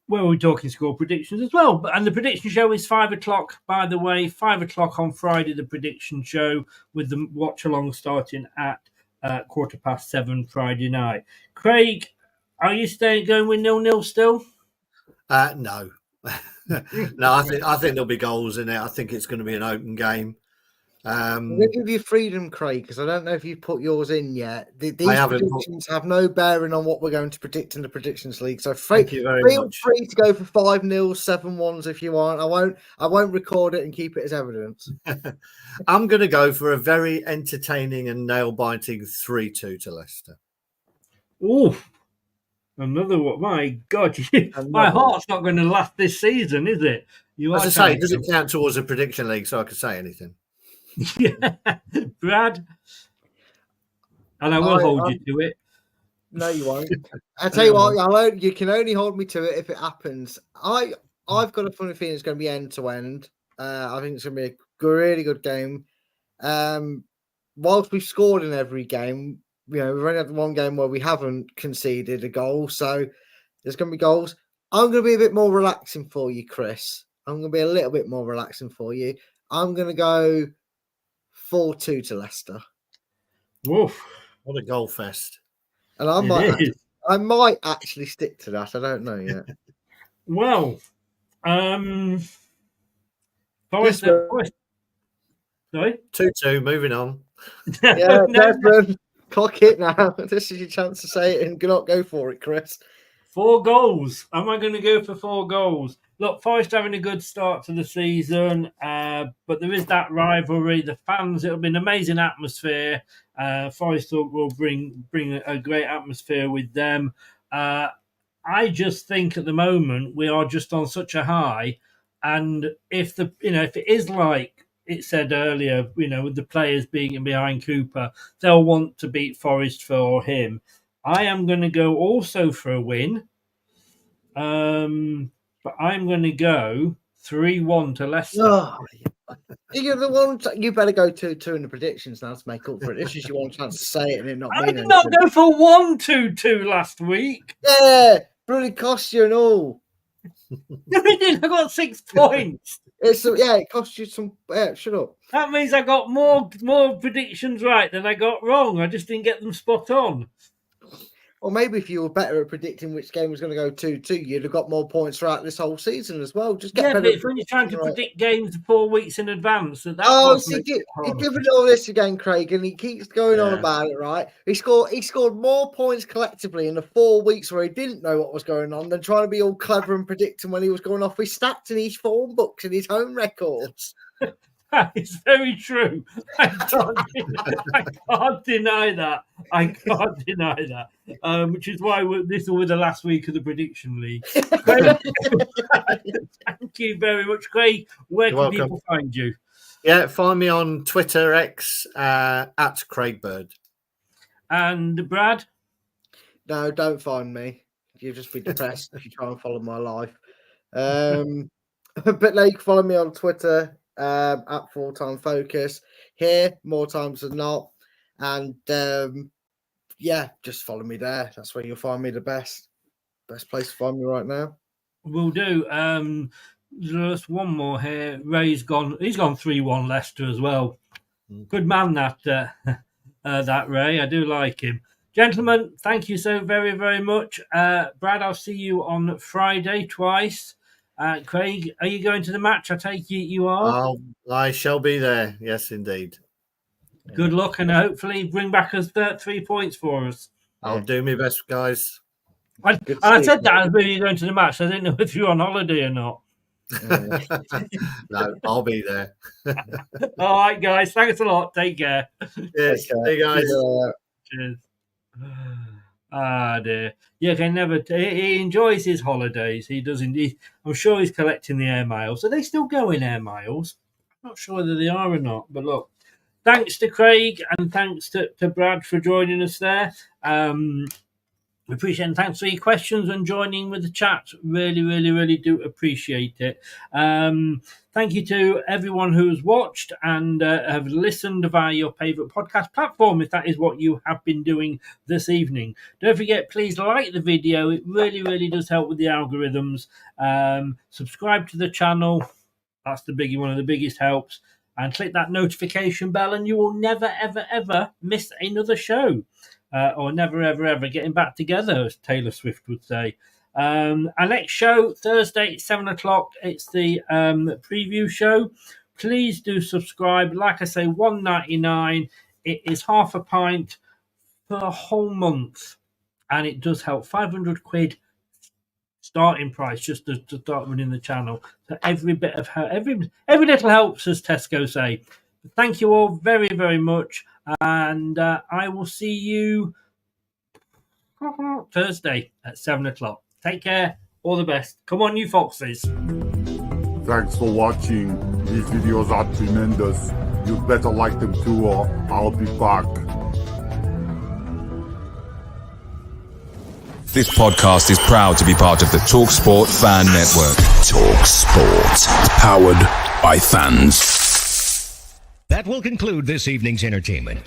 [SPEAKER 3] Where we're talking score predictions as well. And the prediction show is 5:00, by the way. 5:00 on Friday, the prediction show, with the watch-along starting at 7:15 Friday night. Craig, are you going with 0-0 still?
[SPEAKER 4] No. No, I think there'll be goals in it. I think it's going to be an open game.
[SPEAKER 5] We'll give you freedom, Craig, because I don't know if you've put yours in yet. These predictions have no bearing on what we're going to predict in the Predictions League. So feel free to go for 5-0, 7-1s if you want. I won't record it and keep it as evidence.
[SPEAKER 4] I'm going to go for a very entertaining and nail-biting 3-2 to Leicester.
[SPEAKER 3] Ooh, another one. My God, my heart's not going to last this season, is it?
[SPEAKER 4] As I say, it doesn't count towards a Prediction League, so I could say anything.
[SPEAKER 3] Yeah, Brad, and I will hold you to it.
[SPEAKER 5] No, you won't. I tell you what, you can only hold me to it if it happens. I've got a funny feeling it's going to be end to end. I think it's going to be a really good game. whilst we've scored in every game, we've only had one game where we haven't conceded a goal, so there's going to be goals. I'm going to be a bit more relaxing for you, Chris. I'm going to be a little bit more relaxing for you. I'm going to go 4-2 to Leicester.
[SPEAKER 3] Woof.
[SPEAKER 4] What a goal fest.
[SPEAKER 5] And I might actually stick to that. I don't know yet.
[SPEAKER 3] Well, sorry?
[SPEAKER 4] 2-2, moving on.
[SPEAKER 5] Yeah, Desmond, clock it now. This is your chance to say it and not go for it, Chris.
[SPEAKER 3] 4 goals. Am I going to go for 4 goals? Look, Forest having a good start to the season, but there is that rivalry. The fans, it'll be an amazing atmosphere. Forest will bring a great atmosphere with them. I just think at the moment we are just on such a high, and if it is like it said earlier, with the players being behind Cooper, they'll want to beat Forest for him. I am going to go also for a win, but I'm going to go 3-1 to Leicester.
[SPEAKER 5] Oh, you're the one. You better go 2-2 in the predictions now to make up for it. This is your one chance to say it and it not
[SPEAKER 3] I
[SPEAKER 5] mean
[SPEAKER 3] did not
[SPEAKER 5] anything.
[SPEAKER 3] go for 1-2-2 last week.
[SPEAKER 5] Yeah, bloody cost you and all.
[SPEAKER 3] No, it didn't. I got 6 points.
[SPEAKER 5] It cost you some. Shut up.
[SPEAKER 3] That means I got more predictions right than I got wrong. I just didn't get them spot on.
[SPEAKER 5] Or maybe if you were better at predicting which game was going to go 2-2, you'd have got more points throughout this whole season as well. Just get better.
[SPEAKER 3] But when you're trying to predict games 4 weeks in advance, he's
[SPEAKER 5] giving all this again, Craig, and he keeps going on about it. Right? He scored more points collectively in the 4 weeks where he didn't know what was going on than trying to be all clever and predicting when he was going off his stats in his form books and his home records.
[SPEAKER 3] That is very true. I can't deny that. I can't deny that. Which is why this will be the last week of the prediction league. Craig, thank you very much, Craig. Where can people find you?
[SPEAKER 4] Yeah, find me on Twitter, X, at Craig Bird.
[SPEAKER 3] And Brad?
[SPEAKER 5] No, don't find me. You'll just be depressed if you try and follow my life. But now you can follow me on Twitter. At Full-Time Focus here more times than not, and just follow me there. That's where you'll find me. The best place to find me right now.
[SPEAKER 3] Will do. Just one more here. Ray's gone. He's gone 3-1 Leicester as well. Good man, that Ray. I do like him. Gentlemen, thank you so very, very much. Brad, I'll see you on Friday twice. Craig, are you going to the match? I take you are.
[SPEAKER 4] I shall be there. Yes, indeed.
[SPEAKER 3] Good luck, and hopefully bring back us 3 points for us.
[SPEAKER 4] I'll do my best, guys.
[SPEAKER 3] I said that as whether you're going to the match. I didn't know if you're on holiday or not.
[SPEAKER 4] No, I'll be there.
[SPEAKER 3] All right, guys. Thanks a lot. Take care.
[SPEAKER 4] Yes, hey guys.
[SPEAKER 3] Cheers. Ah, dear. Yeah, he enjoys his holidays. He does indeed. I'm sure he's collecting the air miles. Are they still going air miles? I'm not sure whether they are or not. But look, thanks to Craig and thanks to Brad for joining us there. We appreciate it. And thanks for your questions and joining with the chat. Really, really, really do appreciate it. Thank you to everyone who's watched and have listened via your favourite podcast platform, if that is what you have been doing this evening. Don't forget, please like the video. It really, really does help with the algorithms. Subscribe to the channel. That's the biggie, one of the biggest helps. And click that notification bell and you will never, ever, ever miss another show. Or never, ever, ever getting back together, as Taylor Swift would say. Our next show, Thursday at 7 o'clock, it's the preview show. Please do subscribe. Like I say, $1.99. It is half a pint for a whole month. And it does help. £500 starting price just to start running the channel. So every bit of every little helps, as Tesco say. Thank you all very, very much. And I will see you Thursday at 7 o'clock. Take care. All the best. Come on, you foxes.
[SPEAKER 7] Thanks for watching. These videos are tremendous. You'd better like them too, or I'll be back.
[SPEAKER 1] This podcast is proud to be part of the TalkSport Fan Network. TalkSport. Powered by fans.
[SPEAKER 8] That That will conclude this evening's entertainment.